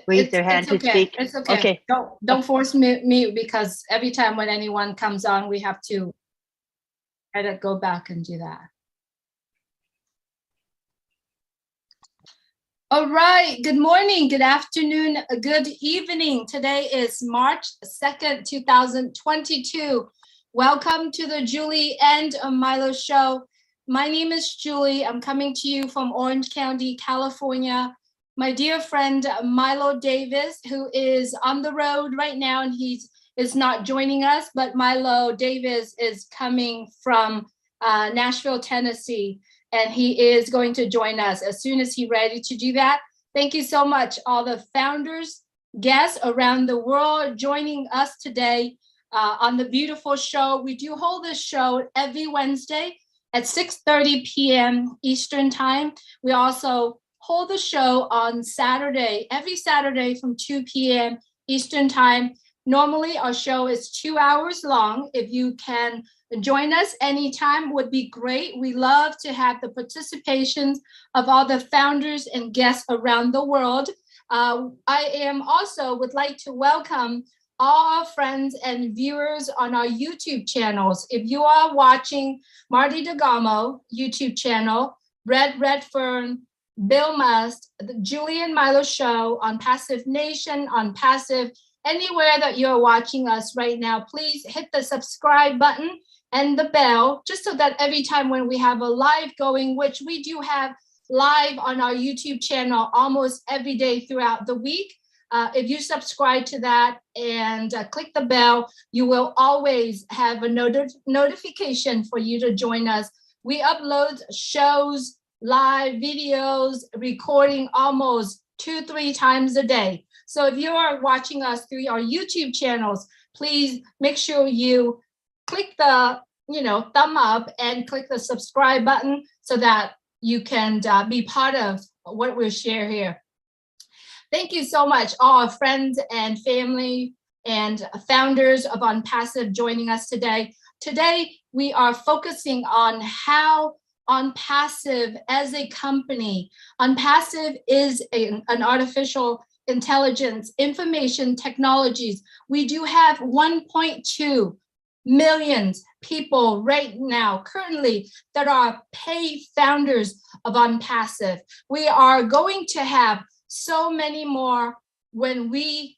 raise their hand to speak. It's okay. Okay. Don't force me because every time when anyone comes on, we have to go back and do that. All right. Good morning, good afternoon, good evening. Today is March 2nd, 2022. Welcome to the Julie and MILO show. My name is Julie. I'm coming to you from Orange County, California. My dear friend MILO Davis, who is on the road right now, and he is not joining us, but MILO Davis is coming from Nashville, Tennessee, and he is going to join us as soon as he's ready to do that. Thank you so much, all the founders, guests around the world joining us today on the beautiful show. We do hold this show every Wednesday at 6:30 p.m. Eastern Time. We also hold the show on Saturday, every Saturday from 2 p.m. Eastern Time. Normally, our show is 2 hours long. If you can join us anytime, would be great. We love to have the participations of all the founders and guests around the world. I am also would like to welcome all our friends and viewers on our YouTube channels. If you are watching Marty DeGamo YouTube channel, Red Redfern, Bill Must, the Julie and MILO show, Onpassive Nation, Onpassive, anywhere that you're watching us right now, please hit the subscribe button and the bell, just so that every time when we have a live going, which we do have live on our YouTube channel almost every day throughout the week, if you subscribe to that and click the bell, you will always have a notification for you to join us. We upload shows, live videos, recording almost 2-3 times a day. So if you are watching us through our YouTube channels, please make sure you click the thumb up and click the subscribe button so that you can be part of what we share here. Thank you so much, all our friends and family and founders of Onpassive joining us today. Today, we are focusing on how Onpassive as a company. Onpassive is an artificial intelligence, information technologies. We do have 1.2 million people right now, currently, that are paid founders of Onpassive. We are going to have so many more when we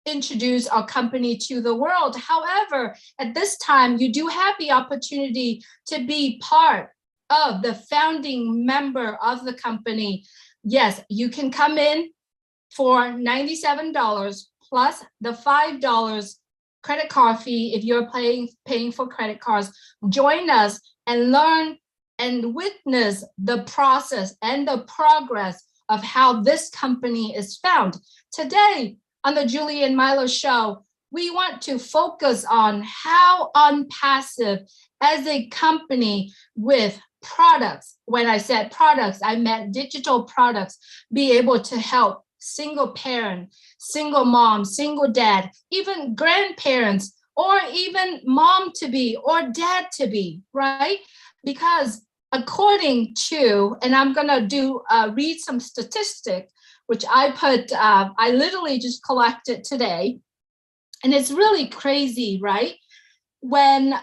introduce our company to the world. However, at this time, you do have the opportunity to be part of the founding member of the company. Yes, you can come in for $97 plus the $5 credit card fee if you're paying for credit cards. Join us and learn and witness the process and the progress of how this company is found. Today on the Julie and MILO show, we want to focus on how Onpassive as a company with products, when I said products, I meant digital products, be able to help single parent, single mom, single dad, even grandparents, or even mom to be or dad to be, right? Because according to, and I'm gonna read some statistics, which I literally just collected today, and it's really crazy, right? When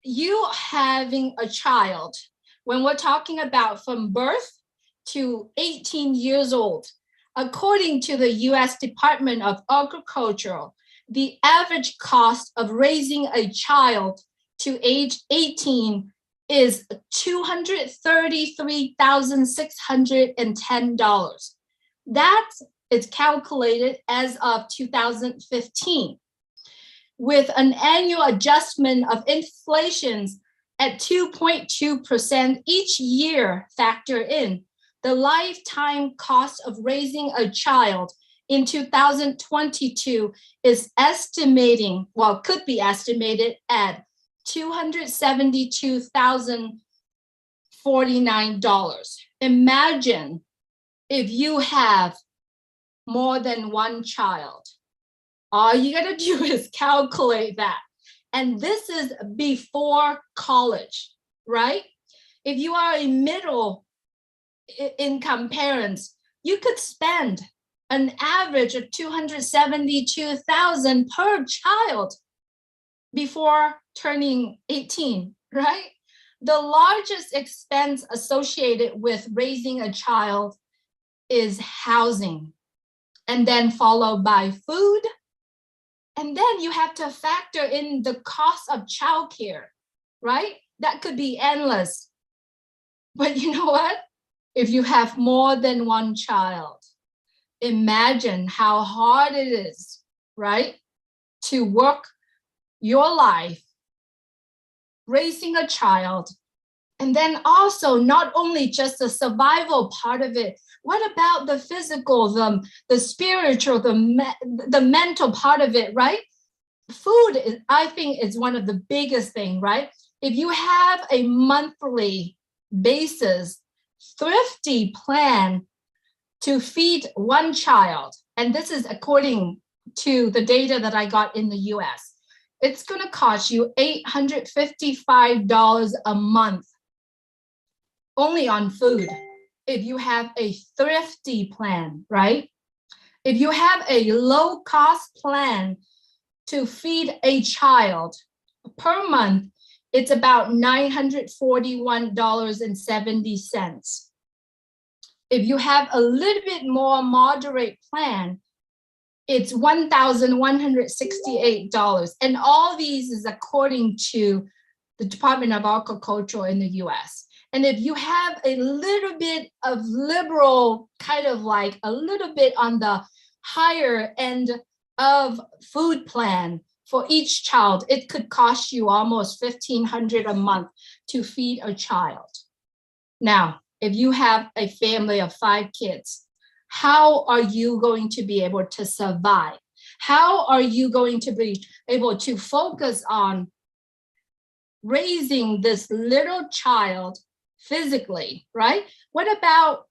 you having a child, when we're talking about from birth to 18 years old, according to the US Department of Agriculture, the average cost of raising a child to age 18 is $233,610. That is calculated as of 2015. With an annual adjustment of inflations at 2.2% each year factor in, the lifetime cost of raising a child in 2022 is could be estimated at $272,049. Imagine if you have more than one child. All you gotta do is calculate that. And this is before college, right? If you are a middle income parents, you could spend an average of $272,000 per child before turning 18, right? The largest expense associated with raising a child is housing, and then followed by food. And then you have to factor in the cost of childcare, right? That could be endless. But you know what? If you have more than one child, imagine how hard it is, right? To work your life, raising a child, and then also not only just the survival part of it, what about the physical, the spiritual, the mental part of it, right? Food, I think, is one of the biggest things, right? If you have a monthly basis, thrifty plan to feed one child, and this is according to the data that I got in the US, it's going to cost you $855 a month only on food. If you have a thrifty plan, right? If you have a low cost plan to feed a child per month, it's about $941.70. If you have a little bit more moderate plan, it's $1,168. And all these is according to the Department of Agriculture in the US. And if you have a little bit of liberal, kind of like a little bit on the higher end of food plan for each child, it could cost you almost $1,500 a month to feed a child. Now, if you have a family of 5 kids, how are you going to be able to survive? How are you going to be able to focus on raising this little child physically, right? What about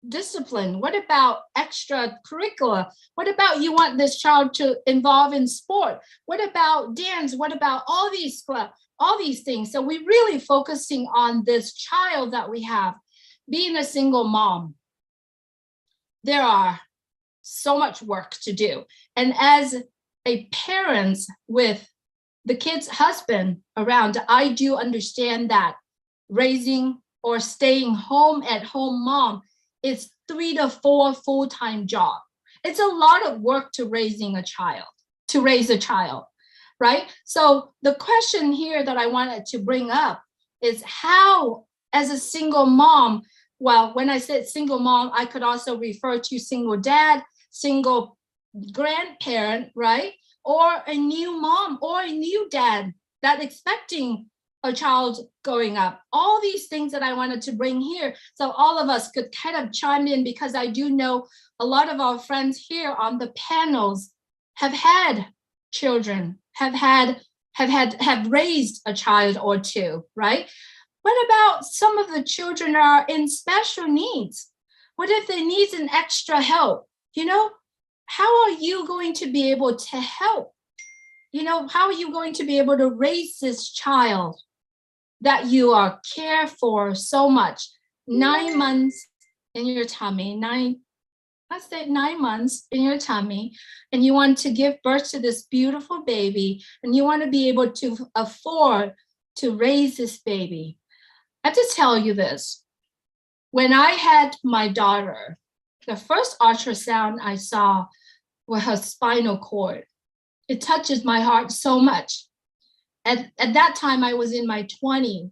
discipline? What about extracurricular? What about you want this child to involve in sport? What about dance? What about all these things? So we're really focusing on this child that we have. Being a single mom, there are so much work to do. And as a parent with the kid's husband around, I do understand that raising or staying home at home mom is 3 to 4 full-time job. It's a lot of work to raise a child, right? So the question here that I wanted to bring up is how, as a single mom, well, when I said single mom, I could also refer to single dad, single grandparent, right? Or a new mom or a new dad that's expecting a child growing up. All these things that I wanted to bring here, so all of us could kind of chime in, because I do know a lot of our friends here on the panels have had children, have raised a child or two, right? What about some of the children are in special needs? What if they need an extra help? How are you going to be able to help? How are you going to be able to raise this child that you are care for so much? 9 months in your tummy, 9 months in your tummy, and you want to give birth to this beautiful baby, and you want to be able to afford to raise this baby. I have to tell you this. When I had my daughter, the first ultrasound I saw was her spinal cord. It touches my heart so much. At that time, I was in my 20s,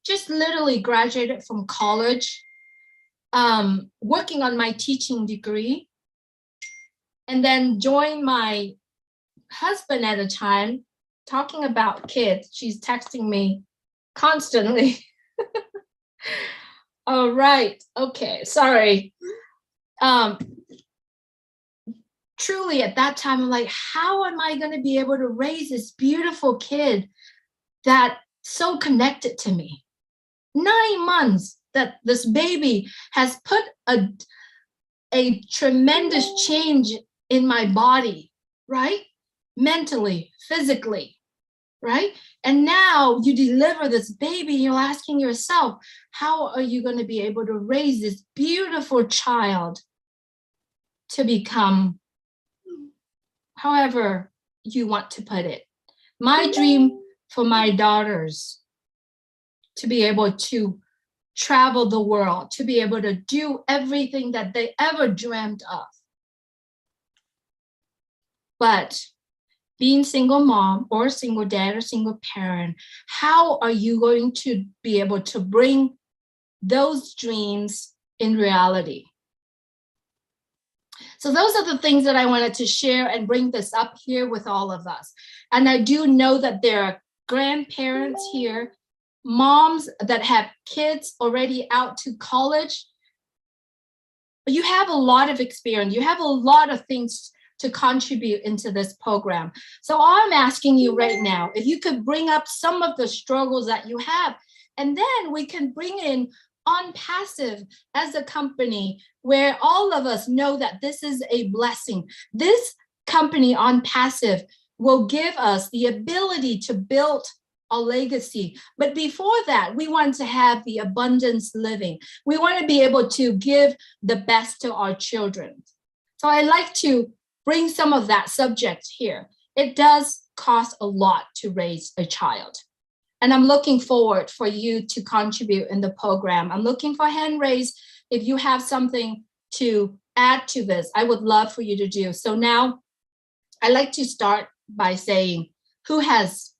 just literally graduated from college, working on my teaching degree, and then joined my husband at the time, talking about kids. She's texting me constantly. All right. Okay. Sorry. Truly, at that time, I'm like, how am I going to be able to raise this beautiful kid that's so connected to me? 9 months that this baby has put a tremendous change in my body, right? Mentally, physically, right? And now you deliver this baby, you're asking yourself, how are you going to be able to raise this beautiful child to become however you want to put it. My dream for my daughters to be able to travel the world, to be able to do everything that they ever dreamed of. But being single mom or single dad or single parent, how are you going to be able to bring those dreams in reality? So those are the things that I wanted to share and bring this up here with all of us. And I do know that there are grandparents here, moms that have kids already out to college. You have a lot of experience. You have a lot of things to contribute into this program. So I'm asking you right now, if you could bring up some of the struggles that you have, and then we can bring in Onpassive as a company where all of us know that this is a blessing. This company, Onpassive, will give us the ability to build a legacy. But before that, we want to have the abundance living. We want to be able to give the best to our children. So I like to bring some of that subject here. It does cost a lot to raise a child. And I'm looking forward for you to contribute in the program. I'm looking for hand raise. If you have something to add to this, I would love for you to do. So now I like to start by saying, who is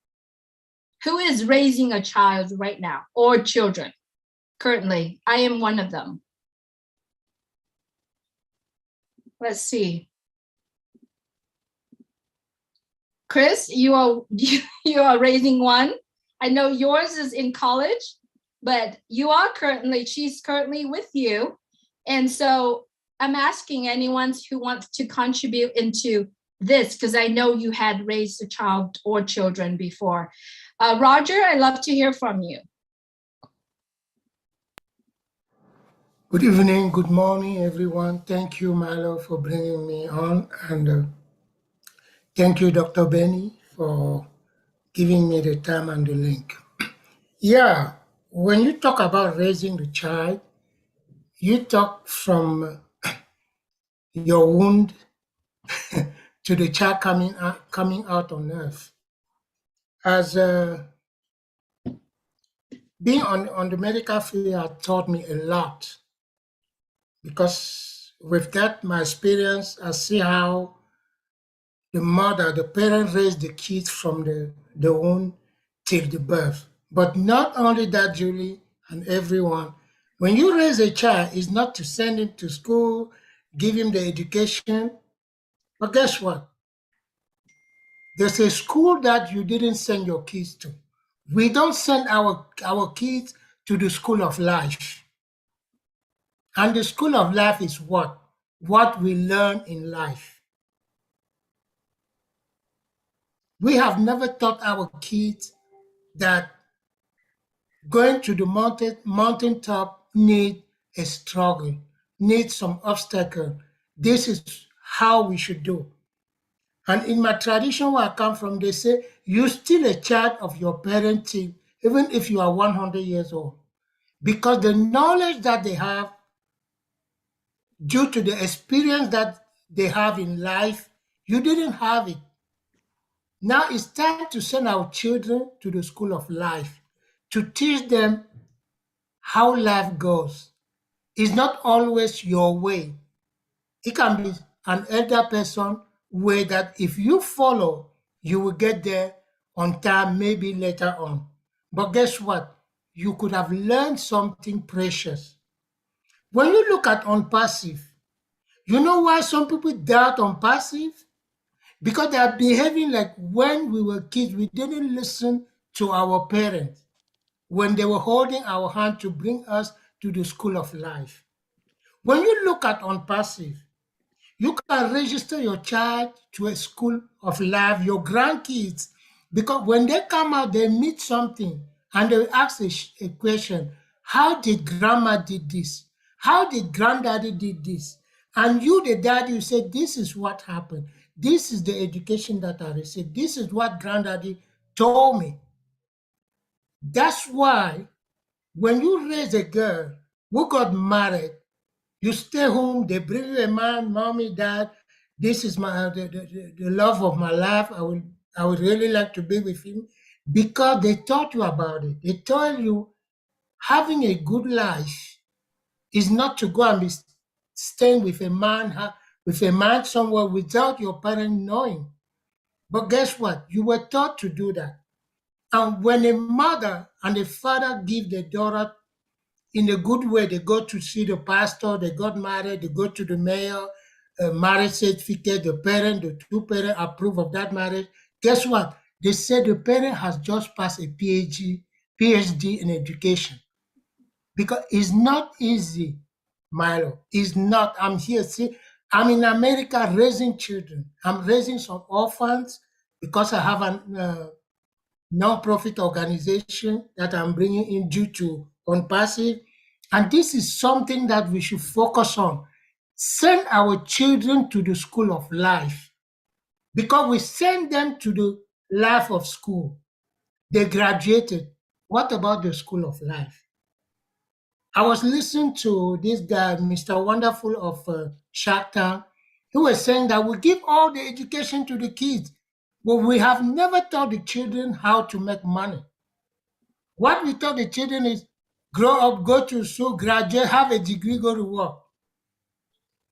raising a child right now or children currently? I am one of them. Let's see. Chris, you are raising one. I know yours is in college, but she's currently with you. And so I'm asking anyone who wants to contribute into this, because I know you had raised a child or children before. Roger, I'd love to hear from you. Good evening, good morning, everyone. Thank you, MILO, for bringing me on. And thank you, Dr. Benny, for giving me the time and the link. Yeah, when you talk about raising the child, you talk from your wound to the child coming out on earth. As being on the medical field had taught me a lot, because with that, my experience, I see how the parent raised the kids from the womb till the birth. But not only that, Julie and everyone, when you raise a child, it's not to send him to school, give him the education. But guess what? There's a school that you didn't send your kids to. We don't send our kids to the school of life. And the school of life is what? What we learn in life. We have never taught our kids that going to the mountaintop need a struggle, need some obstacle. This is how we should do. And in my tradition where I come from, they say you're still a child of your parenting, even if you are 100 years old. Because the knowledge that they have, due to the experience that they have in life, you didn't have it. Now it's time to send our children to the school of life to teach them how life goes. It's not always your way. It can be an elder person way that if you follow, you will get there on time, maybe later on. But guess what? You could have learned something precious. When you look at Onpassive, you know why some people doubt Onpassive? Because they are behaving like when we were kids, we didn't listen to our parents when they were holding our hand to bring us to the school of life. When you look at Onpassive, you can register your child to a school of life, your grandkids, because when they come out, they meet something and they ask a question. How did grandma did this? How did granddaddy did this? And you, the daddy, you say, this is what happened. This is the education that I received. This is what granddaddy told me. That's why when you raise a girl who got married, You stay home, they bring you a man, mommy, dad, this is the love of my life. I would really like to be with him because they taught you about it. They told you having a good life is not to go and be staying with a man somewhere without your parent knowing. But guess what? You were taught to do that. And when a mother and a father give their daughter in a good way, they go to see the pastor, they got married, they go to the mayor, marriage certificate, the two parents approve of that marriage. Guess what? They say the parent has just passed a PhD in education. Because it's not easy, Milo. It's not. I'm here. See, I'm in America raising children. I'm raising some orphans because I have a non-profit organization that I'm bringing in due to Onpassive. And this is something that we should focus on. Send our children to the school of life because we send them to the life of school. They graduated. What about the school of life? I was listening to this guy, Mr. Wonderful of Shark Tank. He was saying that we give all the education to the kids, but we have never taught the children how to make money. What we taught the children is grow up, go to school, graduate, have a degree, go to work,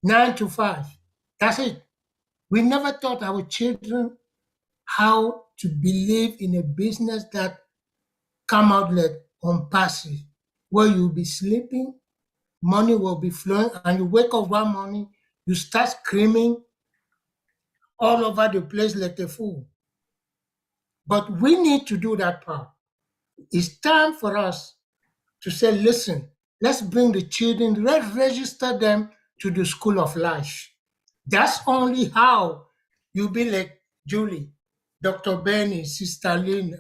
9 to 5. That's it. We never taught our children how to believe in a business that come outlet on passive, where you'll be sleeping, money will be flowing, and you wake up one morning, you start screaming all over the place like a fool. But we need to do that part. It's time for us to say, listen, let's bring the children, let's register them to the school of life. That's only how you be like Julie, Dr. Benny, Sister Lynn,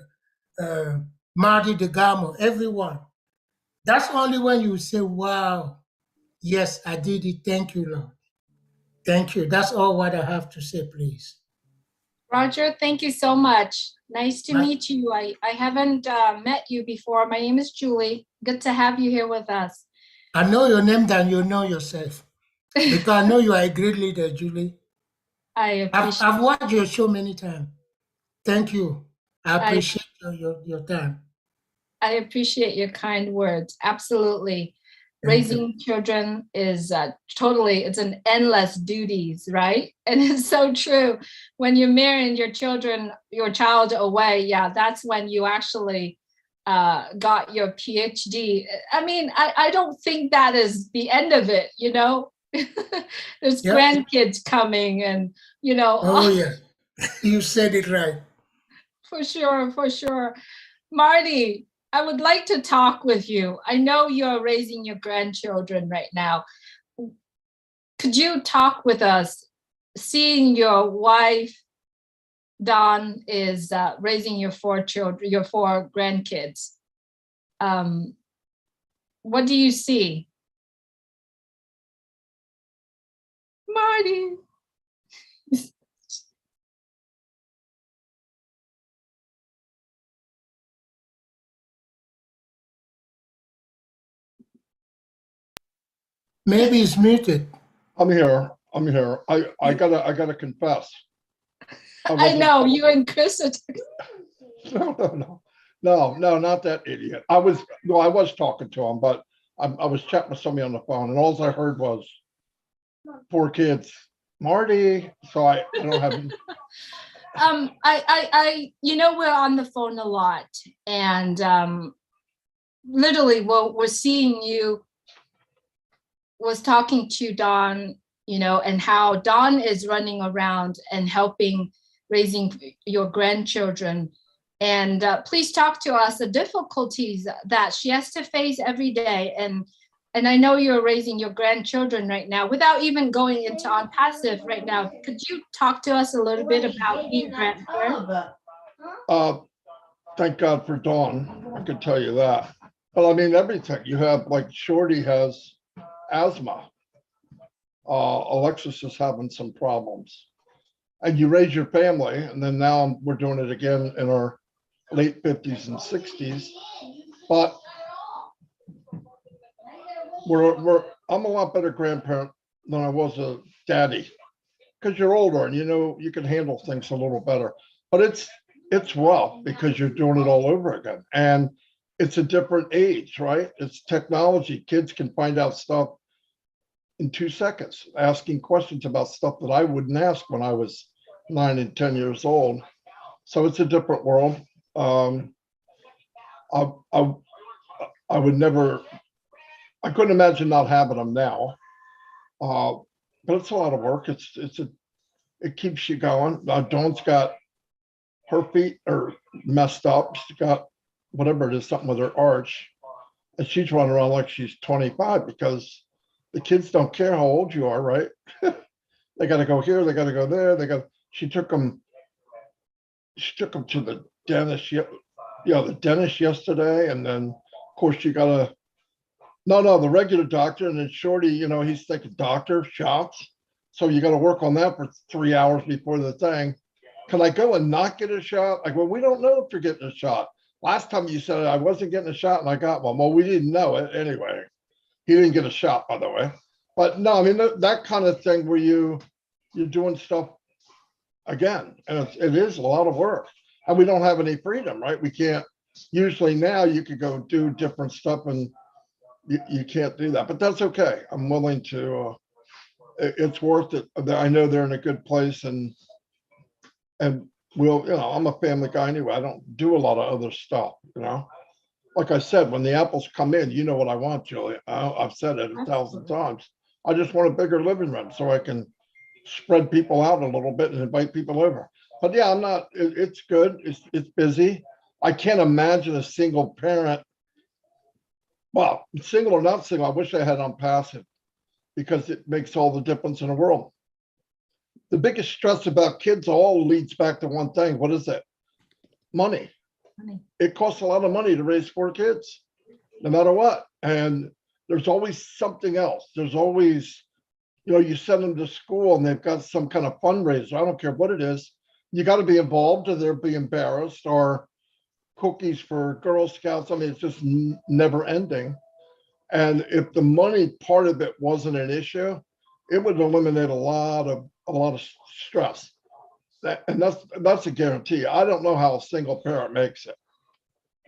uh, Marty DeGamo, everyone. That's only when you say, wow, yes, I did it. Thank you, Lord. Thank you. That's all what I have to say, please. Roger, thank you so much. Nice to My- meet you. I haven't met you before. My name is Julie. Good to have you here with us. I know your name than you know yourself because I know you are a great leader, Julie. I I've watched your show many times. Thank you. I appreciate your time. I appreciate your kind words. Absolutely. Thank you. Raising children is totally, it's an endless duties, right? And it's so true. When you're marrying your child away, yeah, that's when you actually got your PhD. I mean, I don't think that is the end of it, you know? There's Yep. grandkids coming and, you know. Oh, yeah. You said it right. For sure, for sure. Marty, I would like to talk with you. I know you're raising your grandchildren right now. Could you talk with us, seeing your wife, Dawn, is raising your 4 children, your 4 grandkids? What do you see? Marty. Maybe it's muted. I'm here. I'm here. I gotta confess. I know you and Chris are. No, not that idiot. I was talking to him, but I was chatting with somebody on the phone, and all I heard was 4 kids, Marty. So I don't have. You know, we're on the phone a lot, and literally, we're seeing you. Was talking to Dawn, you know, and how Dawn is running around and helping raising your grandchildren. And please talk to us the difficulties that she has to face every day. And I know you're raising your grandchildren right now without even going into Onpassive right now. Could you talk to us a little bit about being grandparent? Thank God for Dawn. I could tell you that. But I mean, everything you have, like Shorty has asthma. Alexis is having some problems. And you raise your family, and then now we're doing it again in our late 50s and 60s. But I'm a lot better grandparent than I was a daddy because you're older and you can handle things a little better. But it's rough because you're doing it all over again. And it's a different age, right? It's technology. Kids can find out stuff in 2 seconds, asking questions about stuff that I wouldn't ask when I was 9 and 10 years old. So it's a different world. Um, I, I, I would never, I couldn't imagine not having them now. Uh, but it's a lot of work. It keeps you going. Dawn's got her feet are messed up. She's got whatever it is, something with her arch, and she's running around like she's 25 because the kids don't care how old you are, right? They got to go here, they got to go there. She took them to the dentist. The dentist yesterday, and then of course you got to the regular doctor, and then Shorty, he's thinking doctor shots. So you got to work on that for 3 hours before the thing. Can I go and not get a shot? Like, well, we don't know if you're getting a shot. Last time you said I wasn't getting a shot and I got one. Well, we didn't know it anyway. He didn't get a shot, by the way. But no, I mean, that kind of thing where you're doing stuff again, and it is a lot of work. And we don't have any freedom, right? We can't, usually now you could go do different stuff and you can't do that, but that's okay. I'm willing to, it's worth it. I know they're in a good place and I'm a family guy anyway. I don't do a lot of other stuff, Like I said, when the apples come in, you know what I want, Julie. I've said it 1,000 times. I just want a bigger living room so I can spread people out a little bit and invite people over. But yeah, it's good. It's busy. I can't imagine a single parent. Well, single or not single, I wish I had Onpassive because it makes all the difference in the world. The biggest stress about kids all leads back to one thing. What is it? Money. It costs a lot of money to raise 4 kids, no matter what. And there's always something else. There's always, you send them to school and they've got some kind of fundraiser. I don't care what it is. You got to be involved or they'll be embarrassed, or cookies for Girl Scouts. I mean, it's just never ending. And if the money part of it wasn't an issue, it would eliminate a lot of stress. And that's a guarantee. I don't know how a single parent makes it.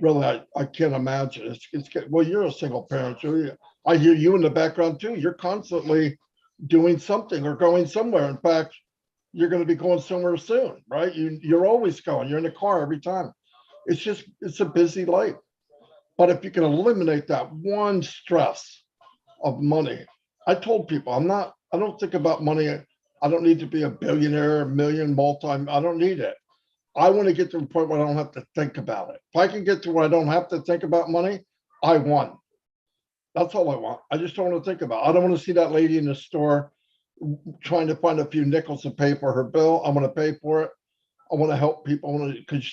Really, I can't imagine. Well, you're a single parent, Julia. I hear you in the background too. You're constantly doing something or going somewhere. In fact, you're going to be going somewhere soon, right? You're always going. You're in the car every time. It's a busy life. But if you can eliminate that one stress of money, I told people I don't think about money. I don't need to be a billionaire, I don't need it. I want to get to the point where I don't have to think about it. If I can get to where I don't have to think about money, I won. That's all I want. I just don't want to think about it. I don't want to see that lady in the store trying to find a few nickels to pay for her bill. I want to pay for it. I want to help people because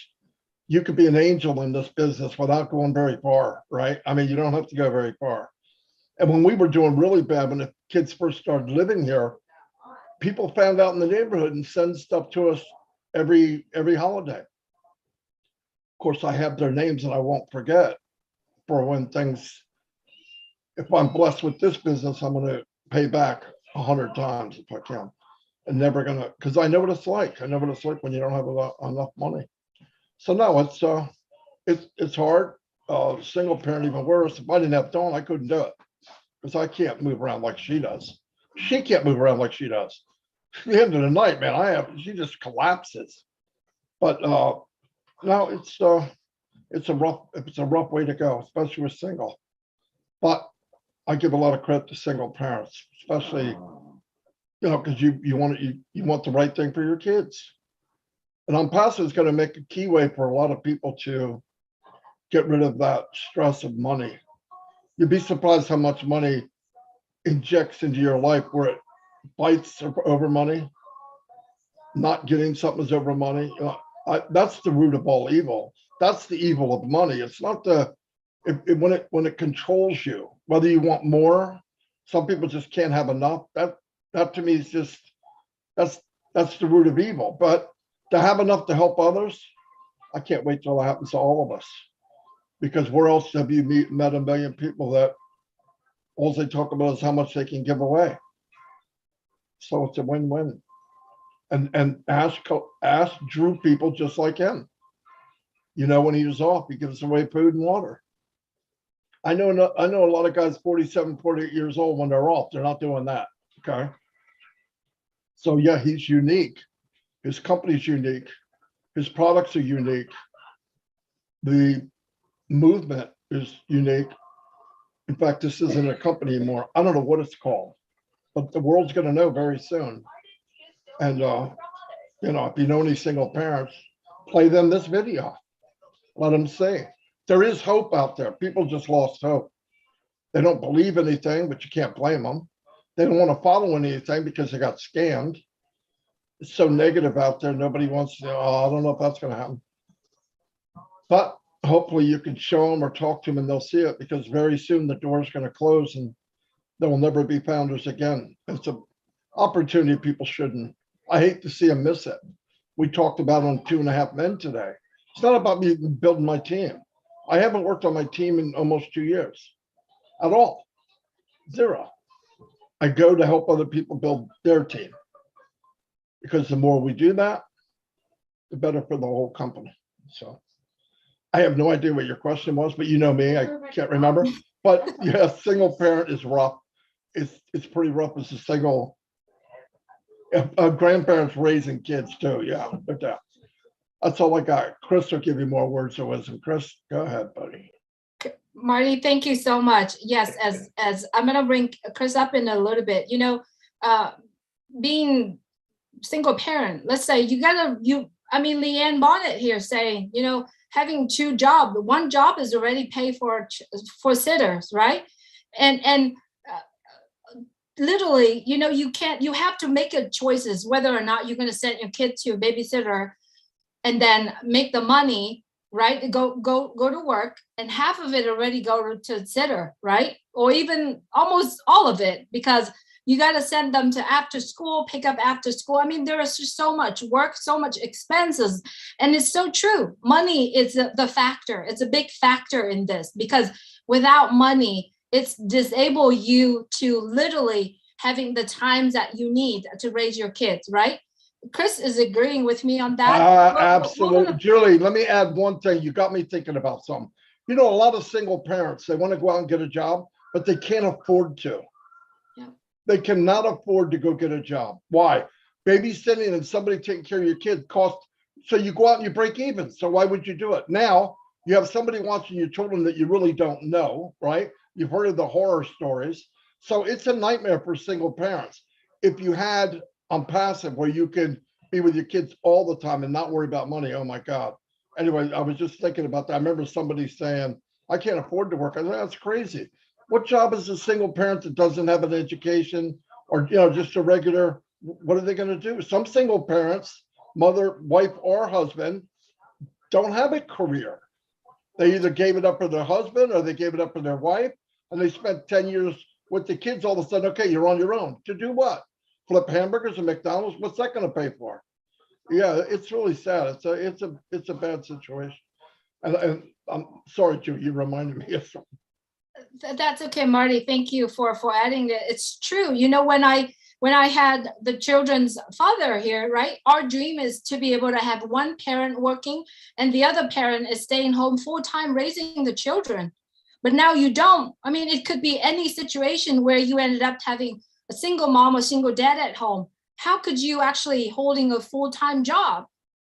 you could be an angel in this business without going very far, right? I mean, you don't have to go very far. And when we were doing really bad, when the kids first started living here, people found out in the neighborhood and send stuff to us every holiday. Of course, I have their names and I won't forget for when things, if I'm blessed with this business, I'm going to pay back 100 times if I can. And never going to, because I know what it's like. I know what it's like when you don't have enough money. So no, it's hard. Single parent, even worse. If I didn't have Dawn, I couldn't do it because I can't move around like she does. She can't move around like she does. At the end of the night, man, she just collapses. But no, it's a rough way to go, especially with single. But I give a lot of credit to single parents, especially because you want the right thing for your kids. And Onpassive is going to make a key way for a lot of people to get rid of that stress of money. You'd be surprised how much money injects into your life where it bites over money. Not getting something is over money. That's the root of all evil. That's the evil of money. It's not when it controls you, whether you want more. Some people just can't have enough. That to me is just that's the root of evil. But to have enough to help others, I can't wait till that happens to all of us. Because where else have you met a million people that All they talk about is how much they can give away. So it's a win-win. And ask Drew people just like him. You know, when he was off, he gives away food and water. I know a lot of guys 47, 48 years old when they're off, they're not doing that. Okay. So yeah, he's unique. His company's unique. His products are unique. The movement is unique. In fact, this isn't a company anymore. I don't know what it's called, but the world's going to know very soon. And, you know, if you know any single parents, play them this video. Let them see. There is hope out there. People just lost hope. They don't believe anything, but you can't blame them. They don't want to follow anything because they got scammed. It's so negative out there. Nobody wants to, oh, I don't know if that's going to happen. But hopefully you can show them or talk to them and they'll see it, because very soon the door is going to close and there will never be founders again. It's an opportunity people shouldn't. I hate to see them miss it. We talked about on 2.5 Men today. It's not about me building my team. I haven't worked on my team in almost 2 years at all. Zero. I go to help other people build their team, because the more we do that, the better for the whole company. So I have no idea what your question was, but you know me, I can't remember. But yeah, single parent is rough. It's pretty rough as a single. Grandparents raising kids too. Yeah, no doubt. That's all I got. Chris will give you more words of wisdom. Chris, go ahead, buddy. Marty, thank you so much. Yes, as I'm gonna bring Chris up in a little bit. You know, being single parent, let's say I mean, Leanne Bonnet here saying, you know, having 2 jobs, one job is already paid for sitters, right? And literally, you know, you have to make a choices whether or not you're going to send your kid to a babysitter and then make the money, right? Go to work, and half of it already go to sitter, right? Or even almost all of it, because you got to send them to after school, pick up after school. I mean, there is just so much work, so much expenses. And it's so true. Money is the factor. It's a big factor in this, because without money, it's disable you to literally having the times that you need to raise your kids, right? Chris is agreeing with me on that. Absolutely. Julie, let me add one thing. You got me thinking about something. You know, a lot of single parents, they want to go out and get a job, but they can't afford to. They cannot afford to go get a job. Why? Babysitting and somebody taking care of your kid costs. So you go out and you break even. So why would you do it? Now you have somebody watching your children that you really don't know, right? You've heard of the horror stories. So it's a nightmare for single parents. If you had Onpassive, where you can be with your kids all the time and not worry about money, oh my God. Anyway, I was just thinking about that. I remember somebody saying, I can't afford to work. I said, that's crazy. What job is a single parent that doesn't have an education, or, you know, just a regular, what are they going to do? Some single parents, mother, wife, or husband, don't have a career. They either gave it up for their husband or they gave it up for their wife, and they spent 10 years with the kids. All of a sudden, okay, you're on your own. To do what? Flip hamburgers at McDonald's? What's that going to pay for? Yeah, it's really sad. It's a bad situation. And I'm sorry, Julie, you reminded me of something. That's okay, Marty. Thank you for adding it. It's true. You know, when I had the children's father here, right? Our dream is to be able to have one parent working and the other parent is staying home full time raising the children. But now you don't. I mean, it could be any situation where you ended up having a single mom or single dad at home. How could you actually holding a full-time job,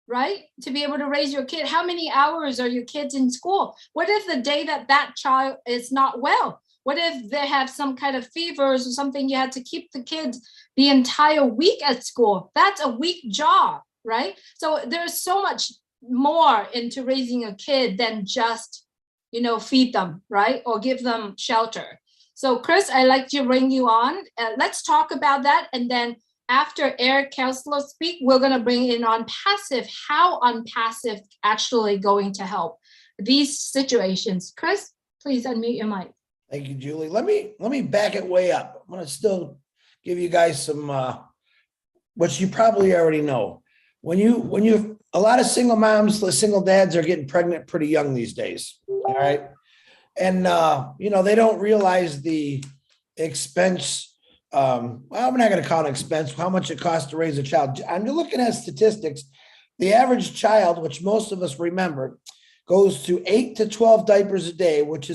right? To be able to raise your kid. How many hours are your kids in school? What if the day that child is not well? What if they have some kind of fevers or something? You had to keep the kids the entire week at school. That's a week job, right? So there's so much more into raising a kid than just, you know, feed them, right? Or give them shelter. So Chris, I'd like to bring you on. Let's talk about that. And then after Eric Kelsler speak, we're going to bring in Onpassive, how Onpassive actually going to help these situations. Chris, please unmute your mic. Thank you, Julie. Let me back it way up. I'm going to still give you guys some, which you probably already know. When you, a lot of single moms, the single dads are getting pregnant pretty young these days. All right. And, you know, they don't realize the expense. Well, I'm not going to call it expense, how much it costs to raise a child. I'm looking at statistics. The average child, which most of us remember, goes to 8 to 12 diapers a day, which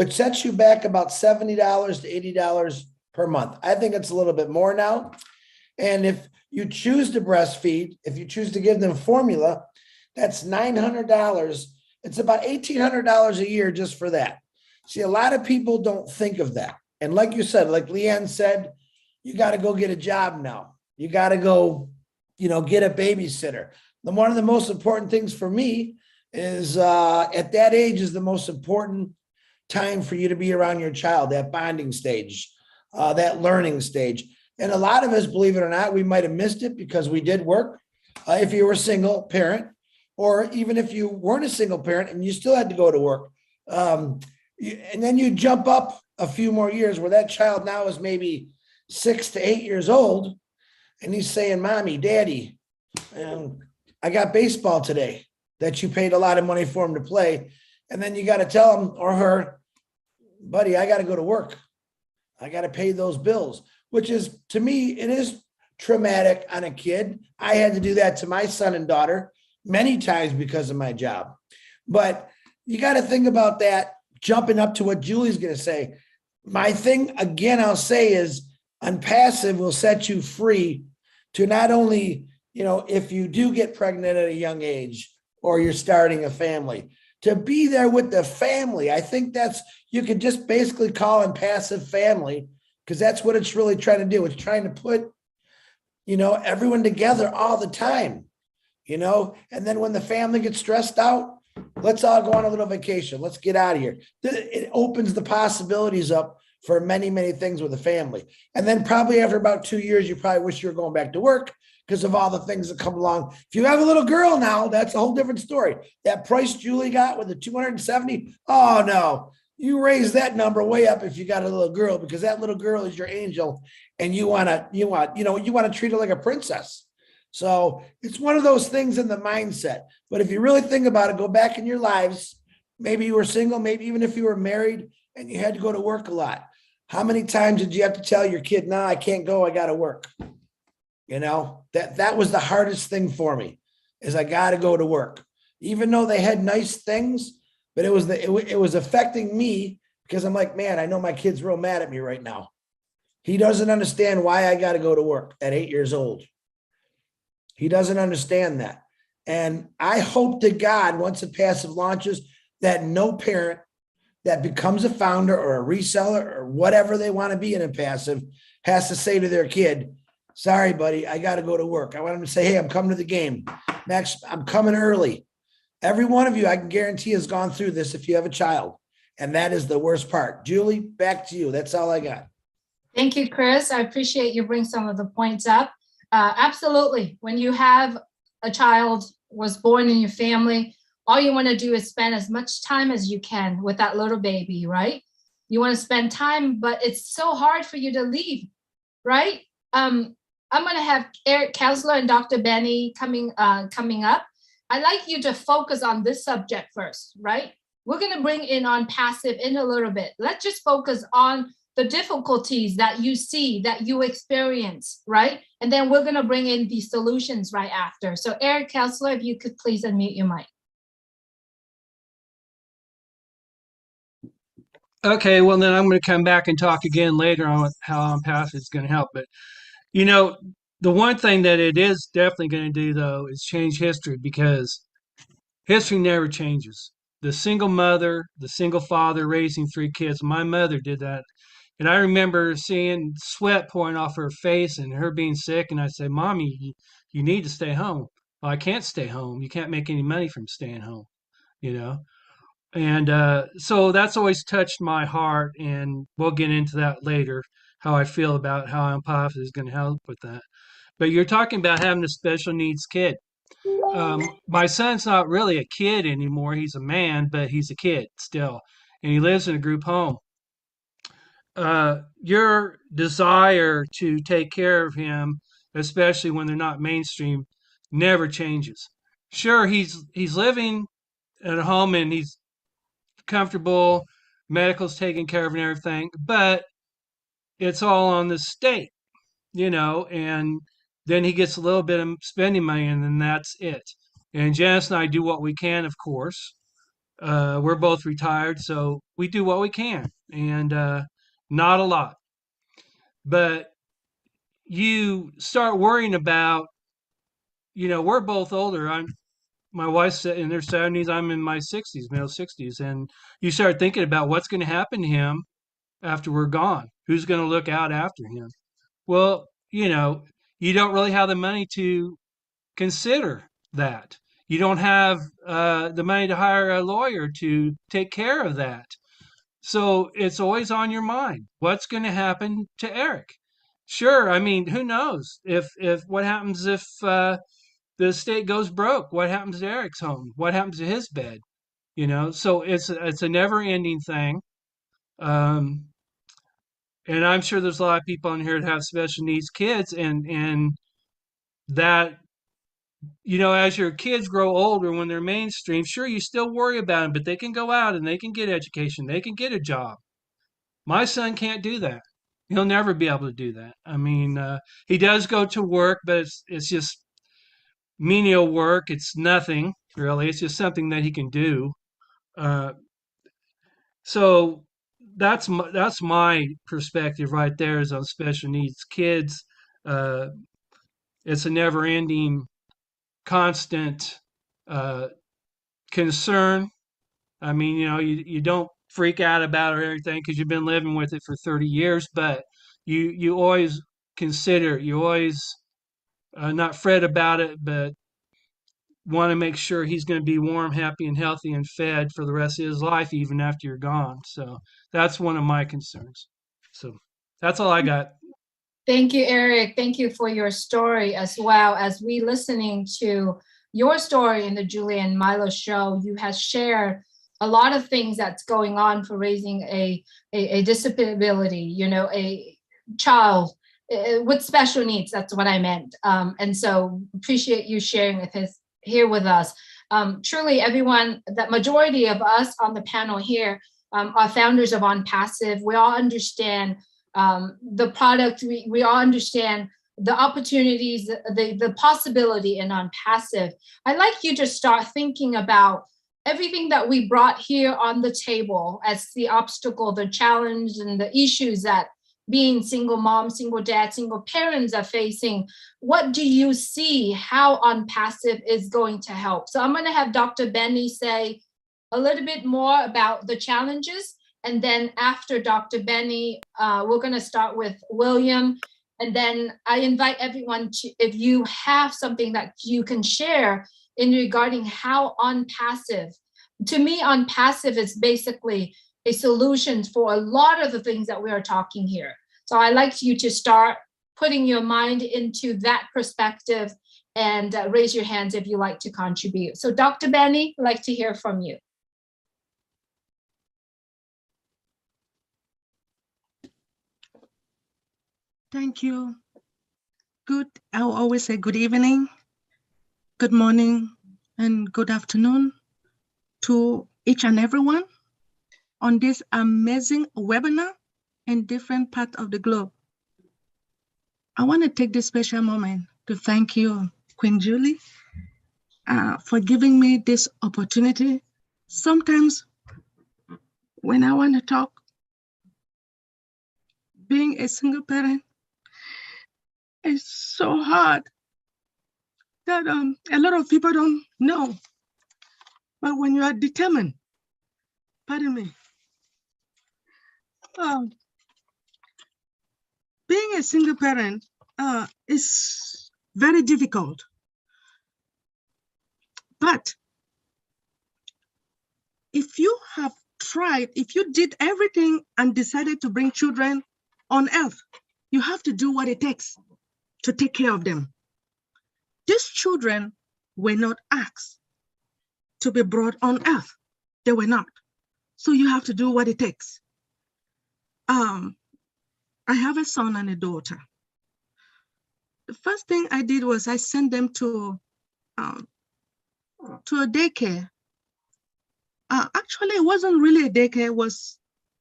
sets you back about $70 to $80 per month. I think it's a little bit more now. And if you choose to breastfeed, if you choose to give them formula, that's $900. It's about $1,800 a year just for that. See, a lot of people don't think of that. And like you said, like Leanne said, you got to go get a job now. You got to go, get a babysitter. One of the most important things for me is at that age is the most important time for you to be around your child, that bonding stage, that learning stage. And a lot of us, believe it or not, we might have missed it because we did work. If you were a single parent, or even if you weren't a single parent and you still had to go to work, and then you jump up a few more years where that child now is maybe 6 to 8 years old, and he's saying, "Mommy, Daddy, I got baseball today," that you paid a lot of money for him to play. And then you got to tell him or her, "Buddy, I got to go to work. I got to pay those bills," which is, to me, it is traumatic on a kid. I had to do that to my son and daughter many times because of my job. But you got to think about that, jumping up to what Julie's going to say. My thing, again, I'll say is Onpassive will set you free to not only, if you do get pregnant at a young age or you're starting a family, to be there with the family. I think you could just basically call Onpassive family, because that's what it's really trying to do. It's trying to put, everyone together all the time, and then when the family gets stressed out, let's all go on a little vacation. Let's get out of here. It opens the possibilities up for many, many things with a family. And then probably after about 2 years, you probably wish you were going back to work because of all the things that come along. If you have a little girl now, that's a whole different story. That price Julie got with the 270, oh no, you raise that number way up if you got a little girl, because that little girl is your angel, and you want to treat her like a princess. So it's one of those things in the mindset. But if you really think about it, go back in your lives. Maybe you were single, maybe even if you were married and you had to go to work a lot. How many times did you have to tell your kid, "No, I can't go, I got to work"? That was the hardest thing for me, is I got to go to work, even though they had nice things, but it was affecting me, because I'm like, man, I know my kid's real mad at me right now. He doesn't understand why I got to go to work at 8 years old. He doesn't understand that. And I hope to God, once Onpassive launches, that no parent that becomes a founder or a reseller or whatever they want to be in Onpassive has to say to their kid, "Sorry, buddy, I got to go to work." I want them to say, "Hey, I'm coming to the game. Max, I'm coming early." Every one of you, I can guarantee, has gone through this if you have a child. And that is the worst part. Julie, back to you. That's all I got. Thank you, Chris. I appreciate you bring some of the points up. Absolutely. When you have a child was born in your family, all you want to do is spend as much time as you can with that little baby, right? You want to spend time, but it's so hard for you to leave, right? I'm going to have Eric Kessler and Dr. Benny coming up. I'd like you to focus on this subject first, right? We're going to bring in Onpassive in a little bit. Let's just focus on the difficulties that you see, that you experience, right? And then we're going to bring in the solutions right after. So Eric Kessler, if you could please unmute your mic. Okay, well then I'm going to come back and talk again later on how Onpassive is going to help. But the one thing that it is definitely going to do though is change history, because history never changes. The single mother, the single father raising 3 kids. My mother did that. And I remember seeing sweat pouring off her face and her being sick. And I said, "Mommy, you need to stay home." "Well, I can't stay home. You can't make any money from staying home, you know? And so that's always touched my heart. And we'll get into that later, how I feel about how Onpassive is going to help with that. But you're talking about having a special needs kid. My son's not really a kid anymore. He's a man, but he's a kid still. And he lives in a group home. Your desire to take care of him, especially when they're not mainstream, never changes. Sure, he's living at a home and he's comfortable, medical's taken care of and everything, but it's all on the state, and then he gets a little bit of spending money, and then that's it. And Janice and I do what we can, of course. We're both retired, so we do what we can, and not a lot. But you start worrying about, we're both older. My wife's in her 70s. I'm in my 60s, middle 60s, and you start thinking about what's going to happen to him after we're gone. Who's going to look out after him? Well, you don't really have the money to consider that. You don't have the money to hire a lawyer to take care of that. So it's always on your mind. What's going to happen to Eric? Sure, I mean, who knows if what happens if the estate goes broke? What happens to Eric's home? What happens to his bed? So it's a never ending thing. Um, and I'm sure there's a lot of people in here that have special needs kids, and that as your kids grow older, when they're mainstream, sure, you still worry about them, but they can go out and they can get education, they can get a job. My son can't do that. He'll never be able to do that. I mean, he does go to work, but it's just menial work. It's nothing really. It's just something that he can do. Uh, so that's my perspective right there is on special needs kids. Uh, it's a never-ending, constant uh, concern. I mean, you don't freak out about it or anything because you've been living with it for 30 years, but you always consider, you always not fret about it, but want to make sure he's going to be warm, happy, and healthy and fed for the rest of his life, even after you're gone. So that's one of my concerns. So that's all I got. Thank you, Eric. Thank you for your story as well. As we listening to your story in the Julie and Milo show, you have shared a lot of things that's going on for raising a disability, a child with special needs. That's what I meant. And so appreciate you sharing here with us. Truly, everyone, the majority of us on the panel here are founders of Onpassive. We all understand the product. We all understand the opportunities, the possibility in Onpassive. I'd like you to start thinking about everything that we brought here on the table as the obstacle, the challenge, and the issues that being single mom, single dad, single parents are facing. What do you see how Onpassive is going to help? So I'm going to have Dr. Benny say a little bit more about the challenges. And then after Dr. Benny, we're going to start with William. And then I invite everyone to, if you have something that you can share in regarding how Onpassive, to me, Onpassive is basically a solution for a lot of the things that we are talking here. So I'd like you to start putting your mind into that perspective and raise your hands if you like to contribute. So Dr. Benny, I'd like to hear from you. Thank you. I always say good evening, good morning, and good afternoon to each and everyone on this amazing webinar in different parts of the globe. I want to take this special moment to thank you, Queen Julie, for giving me this opportunity. Sometimes when I want to talk, being a single parent is so hard that a lot of people don't know. But when you are determined, pardon me, being a single parent is very difficult. But if you have tried, if you did everything and decided to bring children on earth, you have to do what it takes to take care of them. These children were not asked to be brought on earth. They were not. So you have to do what it takes. I have a son and a daughter. The first thing I did was I sent them to a daycare. Actually, it wasn't really a daycare. It was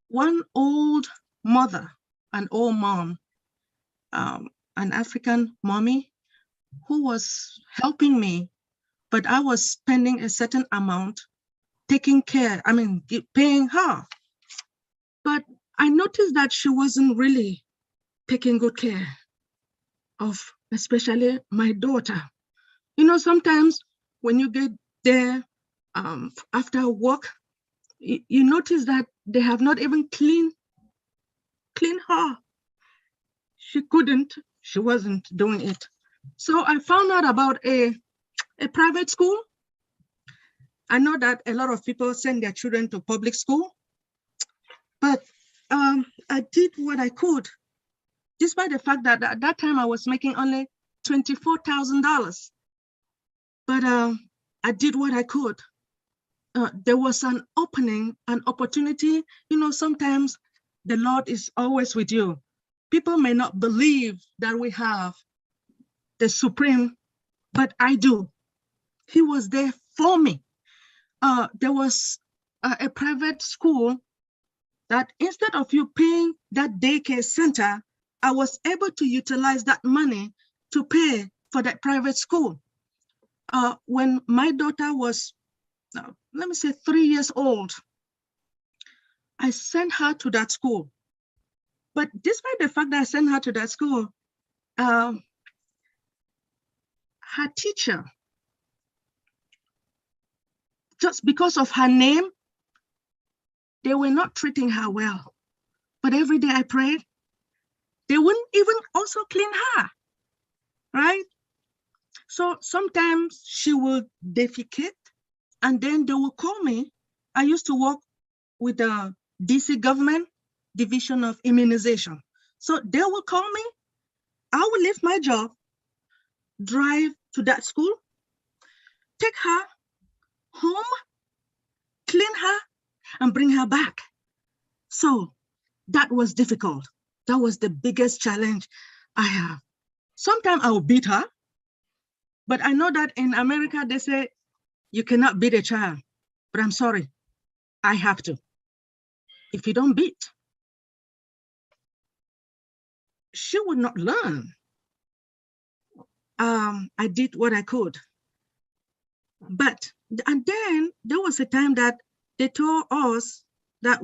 one old mother an old mom, an African mommy who was helping me, but I was spending a certain amount taking care, paying her. But I noticed that she wasn't really taking good care of, especially my daughter. Sometimes when you get there after work, you notice that they have not even cleaned her. She wasn't doing it. So I found out about a private school. I know that a lot of people send their children to public school, but I did what I could, despite the fact that at that time I was making only $24,000. But I did what I could. There was an opening, an opportunity. Sometimes the Lord is always with you. People may not believe that we have the Supreme, but I do. He was there for me. There was a private school that instead of you paying that daycare center, I was able to utilize that money to pay for that private school. When my daughter was, let me say 3 years old, I sent her to that school. But despite the fact that I sent her to that school, her teacher, just because of her name, they were not treating her well. But every day I prayed, they wouldn't even also clean her, right? So sometimes she would defecate and then they will call me. I used to work with the DC government division of immunization. So they will call me. I will leave my job, drive to that school, take her home, clean her, and bring her back. So that was difficult. That was the biggest challenge I have. Sometimes I will beat her, but I know that in America, they say, you cannot beat a child, but I'm sorry, I have to. If you don't beat, she would not learn. I did what I could. And then there was a time that they told us that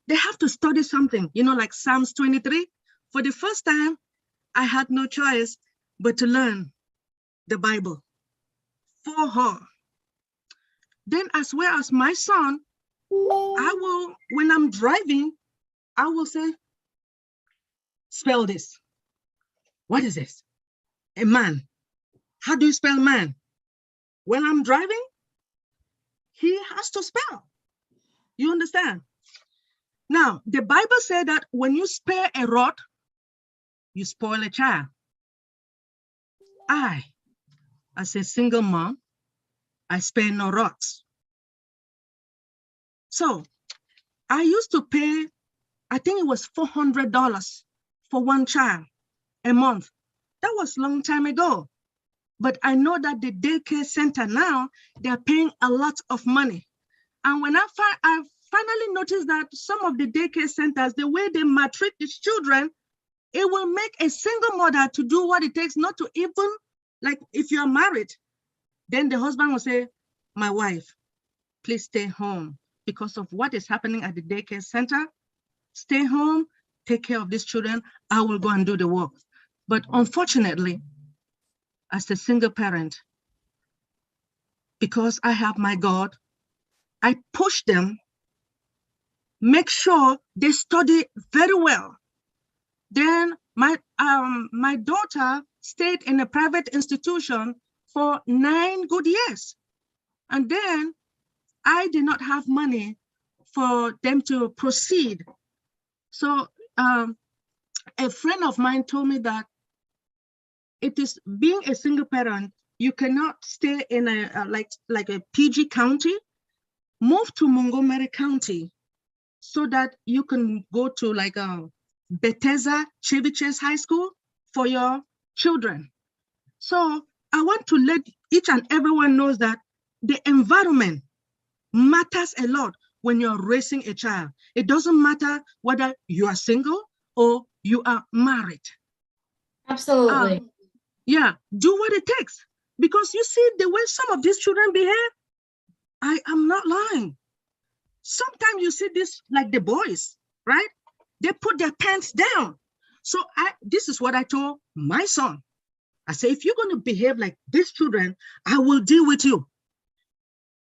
they have to study something, like Psalms 23. For the first time, I had no choice but to learn the Bible for her. Then as well as my son, when I'm driving, I will say, spell this. What is this? A man. How do you spell man? When I'm driving, he has to spell. You understand? Now, the Bible said that when you spare a rod, you spoil a child. I, as a single mom, I spare no rods. So I used to pay, I think it was $400 for one child a month. That was a long time ago. But I know that the daycare center now, they're paying a lot of money. And when I finally noticed that some of the daycare centers, the way they maltreat these children, it will make a single mother to do what it takes not to even, like if you're married, then the husband will say, my wife, please stay home because of what is happening at the daycare center. Stay home, take care of these children. I will go and do the work. But unfortunately, as a single parent, because I have my God, I push them, make sure they study very well. Then my daughter stayed in a private institution for 9 good years. And then I did not have money for them to proceed. So a friend of mine told me that it is being a single parent, you cannot stay in a like a PG county, move to Montgomery County so that you can go to like a Bethesda Cheviches High School for your children. So I want to let each and everyone knows that the environment matters a lot. when you're raising a child. It doesn't matter whether you are single or you are married. Absolutely. Yeah, do what it takes. Because you see the way some of these children behave, I am not lying. Sometimes you see this, like the boys, right? They put their pants down. So this is what I told my son. I say, if you're going to behave like these children, I will deal with you.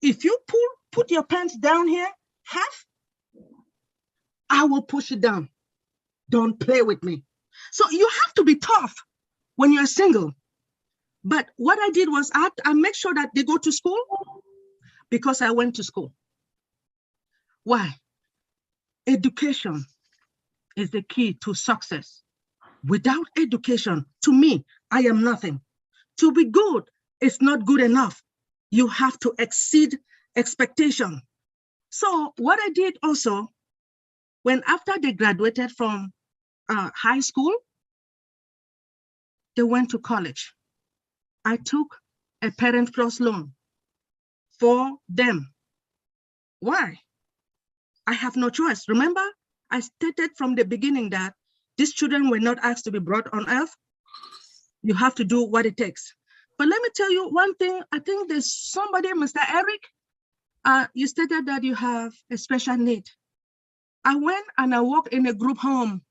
If you put your pants down here, half, I will push it down. Don't play with me. So you have to be tough when you're single. But what I did was I make sure that they go to school because I went to school. Why? Education is the key to success. Without education, to me, I am nothing. To be good is not good enough. You have to exceed expectation. So what I did also, when after they graduated from high school, they went to college. I took a Parent Plus loan for them. Why? I have no choice. Remember, I stated from the beginning that these children were not asked to be brought on earth. You have to do what it takes. But let me tell you one thing. I think there's somebody, Mr. Eric, you stated that you have a special need. I went and I worked in a group home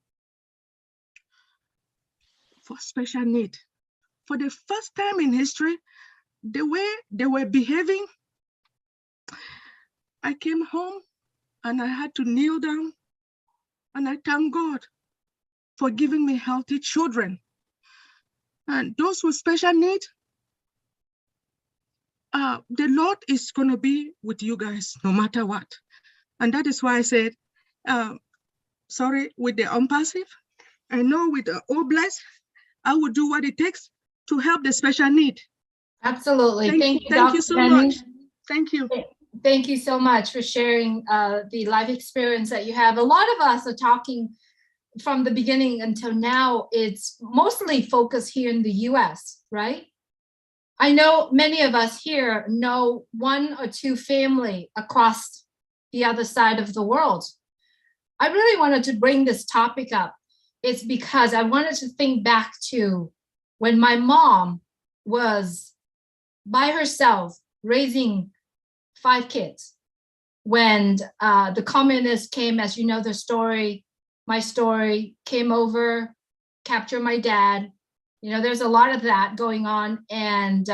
for special need. For the first time in history, the way they were behaving, I came home and I had to kneel down and I thank God for giving me healthy children. And those with special need, the Lord is going to be with you guys no matter what. And that is why I said, sorry, with the Onpassive, I know with the All Blessed, I will do what it takes to help the special need. Absolutely. Thank you, Thank Dr. you so Benny. much. Thank you. Thank you so much for sharing the life experience that you have. A lot of us are talking from the beginning until now. It's mostly focused here in the US, right? I know many of us here know one or two family across the other side of the world. I really wanted to bring this topic up. It's because I wanted to think back to when my mom was by herself raising 5 kids. When the communists came, as you know the story, my story, came over, captured my dad. You know, there's a lot of that going on. And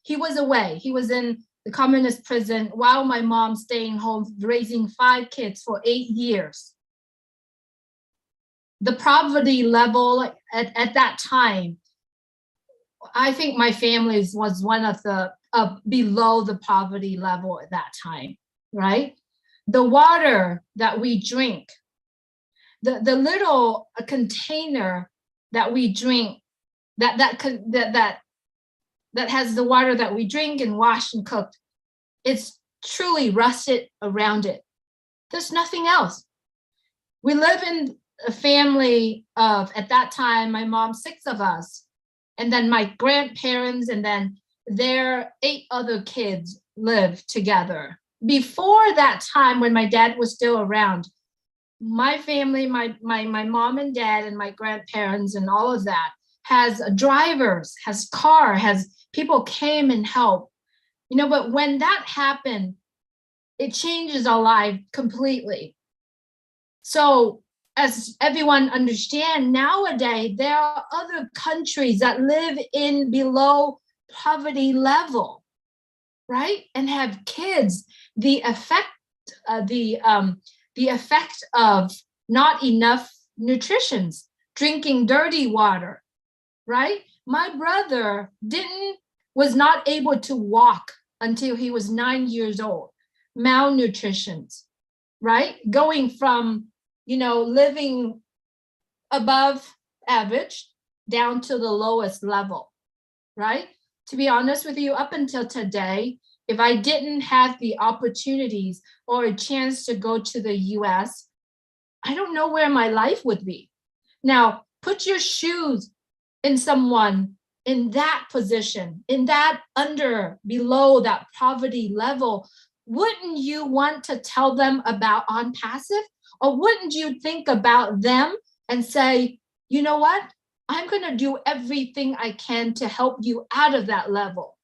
he was away. He was in the communist prison while my mom staying home, raising 5 kids for 8 years. The poverty level at that time, I think my family was one of the below the poverty level at that time, right? The water that we drink, the little container that we drink, that has the water that we drink and wash and cook, it's truly rusted around it. There's nothing else. We live in a family of, at that time, my mom, 6 of us, and then my grandparents, and then their 8 other kids lived together. Before that time, when my dad was still around, my family, my mom and dad and my grandparents and all of that has drivers, has car, has people came and help. You know, but when that happened, it changes our life completely. So as everyone understand, nowadays, there are other countries that live in below poverty level, right? And have kids. The effect of not enough nutrition, drinking dirty water, right? My brother was not able to walk until he was 9 years old. Malnutrition, right? Going from, you know, living above average down to the lowest level, right? To be honest with you, up until today, if I didn't have the opportunities or a chance to go to the US, I don't know where my life would be. Now, put your shoes in someone in that position, in that below that poverty level. wouldn't you want to tell them about OnPassive? Or wouldn't you think about them and say, you know what? I'm going to do everything I can to help you out of that level,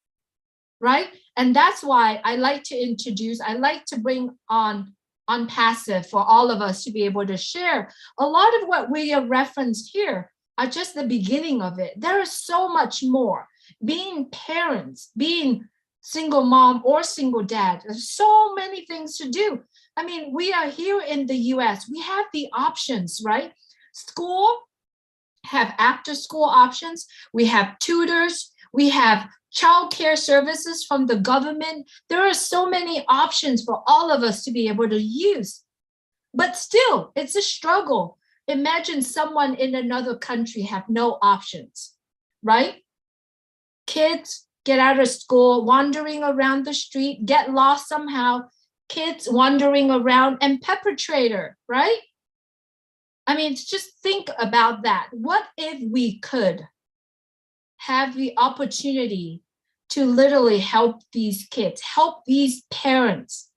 right? And that's why I like to bring on OnPassive for all of us to be able to share. A lot of what we have referenced here are just the beginning of it. There is so much more. Being parents, being single mom or single dad, there's so many things to do. I mean, we are here in the US, we have the options, right? School have after school options, we have tutors, we have childcare services from the government. There are so many options for all of us to be able to use. But still, it's a struggle. Imagine someone in another country have no options, right? Kids get out of school, wandering around the street, get lost somehow, kids wandering around and perpetrator, right? I mean, just think about that. What if we could have the opportunity to literally help these kids, help these parents?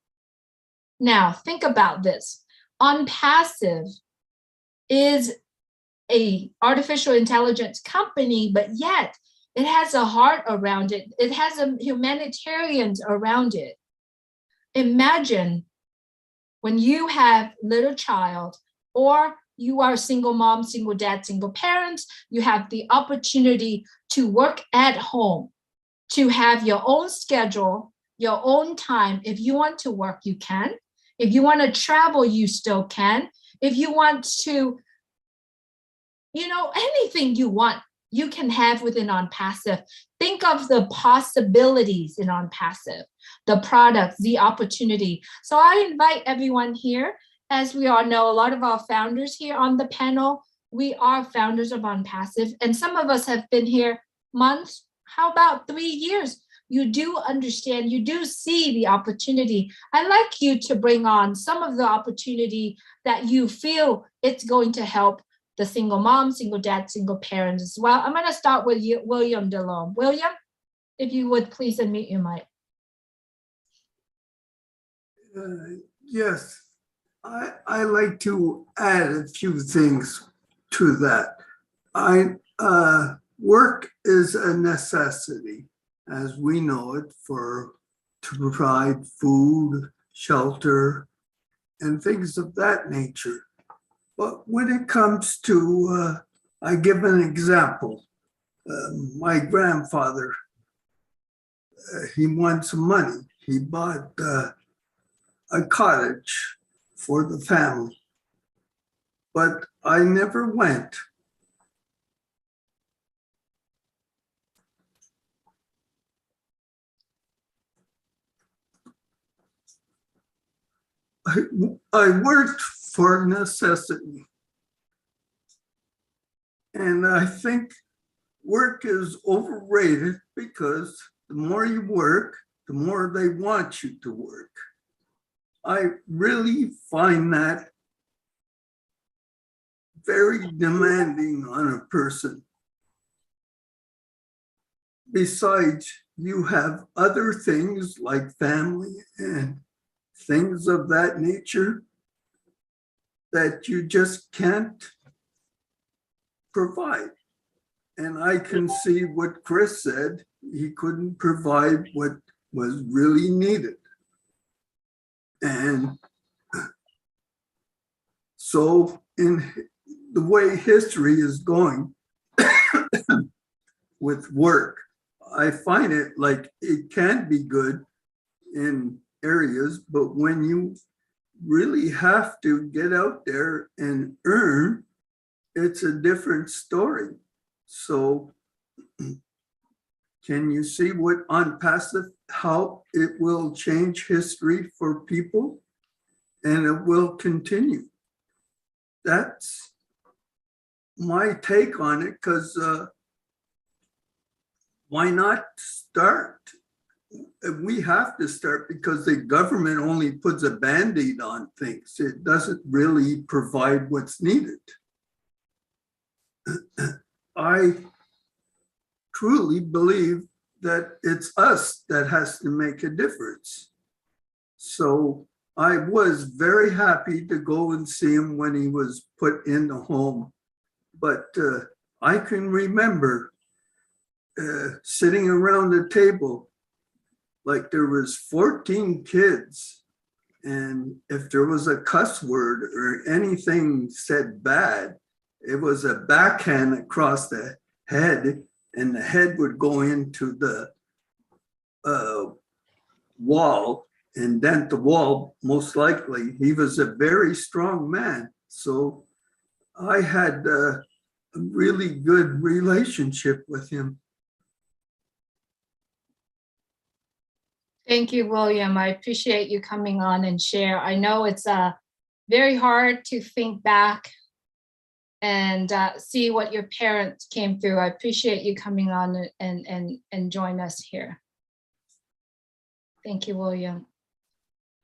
Now, think about this. OnPassive is a artificial intelligence company, but yet it has a heart around it. It has a humanitarians around it. Imagine when you have little child, or you are a single mom, single dad, single parents, you have the opportunity to work at home, to have your own schedule, your own time. If you want to work, you can. If you want to travel, you still can. If you want to, anything you want, you can have within OnPassive. Think of the possibilities in OnPassive, the products, the opportunity. So I invite everyone here. As we all know, a lot of our founders here on the panel, we are founders of OnPassive, and some of us have been here months, how about 3 years? You do understand, you do see the opportunity. I'd like you to bring on some of the opportunity that you feel it's going to help the single mom, single dad, single parents as well. I'm going to start with you, William Delhomme. William, if you would please unmute your mic. Yes, I like to add a few things to that. Work is a necessity, as we know it, to provide food, shelter, and things of that nature. But when it comes to, I give an example. My grandfather, he wanted some money. He bought a cottage for the family, but I never went. I worked for necessity. And I think work is overrated because the more you work, the more they want you to work. I really find that very demanding on a person. Besides, you have other things like family and things of that nature that you just can't provide. And I can see what Chris said, he couldn't provide what was really needed. And so in the way history is going with work, I find it like it can be good in areas, but when you really have to get out there and earn, it's a different story. So can you see what OnPassive, how it will change history for people, and it will continue? That's my take on it, because why not start? We have to start because the government only puts a Band-Aid on things. It doesn't really provide what's needed. I truly believe that it's us that has to make a difference. So I was very happy to go and see him when he was put in the home. But I can remember sitting around the table, like there was 14 kids. And if there was a cuss word or anything said bad, it was a backhand across the head, and the head would go into the wall and dent the wall, most likely. He was a very strong man. So I had a really good relationship with him. Thank you, William. I appreciate you coming on and share. I know it's very hard to think back and see what your parents came through. I appreciate you coming on and join us here. Thank you, William.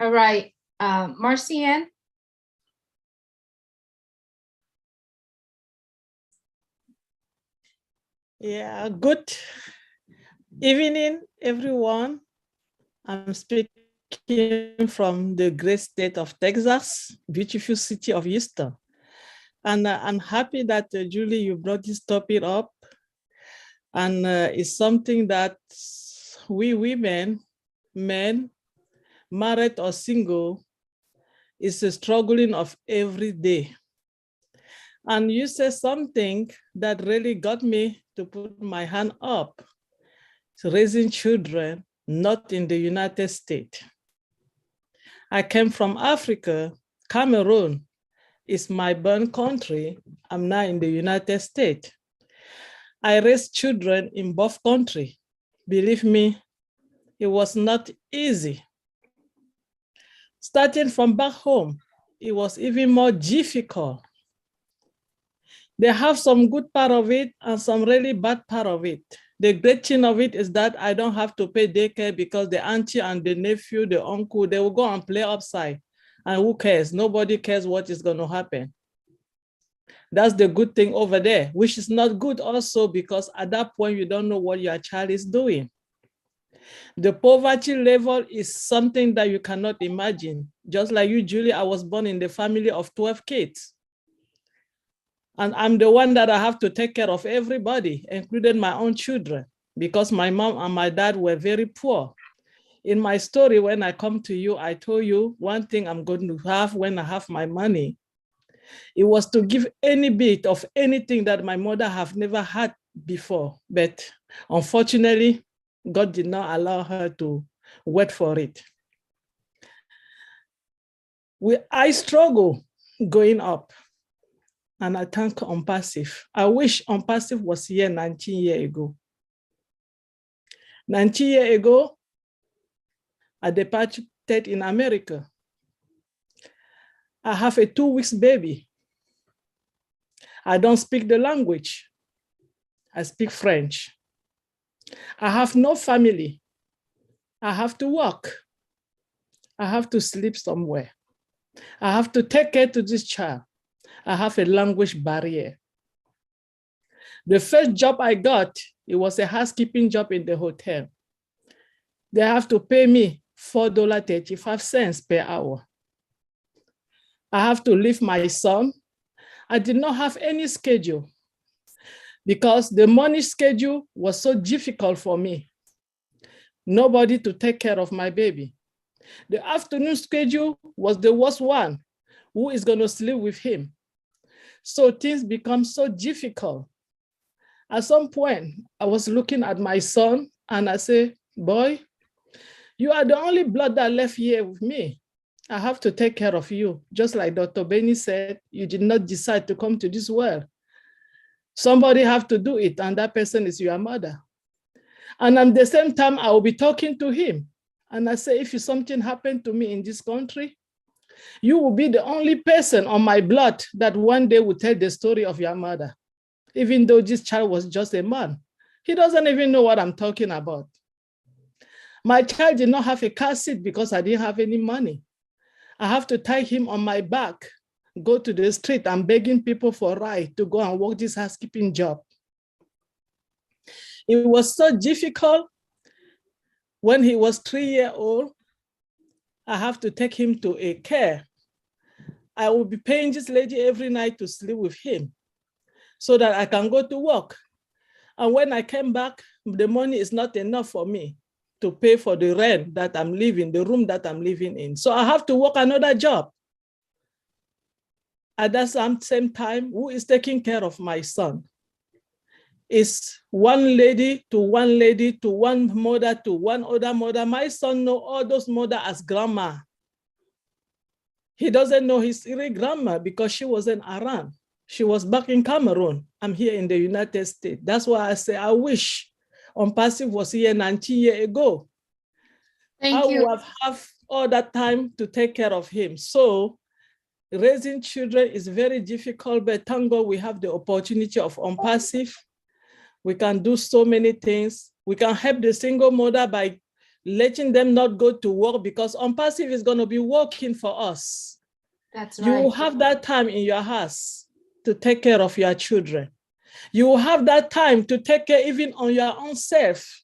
All right, Marcianne. Yeah, good evening, everyone. I'm speaking from the great state of Texas, beautiful city of Houston. And I'm happy that, Julie, you brought this topic up. And it's something that we women, men, married or single, is a struggling of every day. And you said something that really got me to put my hand up. It's raising children, not in the United States. I came from Africa. Cameroon is my born country. I'm now in the United States. I raised children in both countries. Believe me, it was not easy. Starting from back home, it was even more difficult. They have some good part of it and some really bad part of it. The great thing of it is that I don't have to pay daycare because the auntie and the nephew, the uncle, they will go and play outside. And who cares? Nobody cares what is going to happen. That's the good thing over there, which is not good also because at that point, you don't know what your child is doing. The poverty level is something that you cannot imagine. Just like you, Julie, I was born in the family of 12 kids. And I'm the one that I have to take care of everybody, including my own children, because my mom and my dad were very poor. In my story, when I come to you, I told you one thing I'm going to have when I have my money. It was to give any bit of anything that my mother have never had before. But unfortunately, God did not allow her to wait for it. I struggle going up. And I thank Onpassive. I wish Onpassive was here 19 years ago. 19 years ago, I departed in America. I have a 2-week baby. I don't speak the language. I speak French. I have no family. I have to work. I have to sleep somewhere. I have to take care to this child. I have a language barrier. The first job I got, it was a housekeeping job in the hotel. They have to pay me $4.35 per hour. I have to leave my son. I did not have any schedule because the morning schedule was so difficult for me. Nobody to take care of my baby. The afternoon schedule was the worst one. Who is going to sleep with him? So things become so difficult. At some point, I was looking at my son and I said, boy, you are the only blood that left here with me. I have to take care of you. Just like Dr. Benny said, you did not decide to come to this world. Somebody have to do it, and that person is your mother. And at the same time, I will be talking to him. And I say, if something happened to me in this country, you will be the only person on my blood that one day will tell the story of your mother. Even though this child was just a man. He doesn't even know what I'm talking about. My child did not have a car seat because I didn't have any money. I have to tie him on my back, go to the street and begging people for a ride to go and work this housekeeping job. It was so difficult when he was 3 years old. I have to take him to a care. I will be paying this lady every night to sleep with him so that I can go to work. And when I came back, the money is not enough for me to pay for the rent that I'm living, the room that I'm living in. So I have to work another job. At that same time, who is taking care of my son? It's one lady to one lady to one mother to one other mother. My son knows all those mothers as grandma. He doesn't know his real grandma because she wasn't around. She was back in Cameroon. I'm here in the United States. That's why I say I wish Onpassive was here 19 years ago. Thank I you. would have all that time to take care of him. So raising children is very difficult, but thank God we have the opportunity of Onpassive. We can do so many things. We can help the single mother by letting them not go to work because Onpassive is going to be working for us. That's You will right. have that time in your house to take care of your children. You will have that time to take care even on your own self.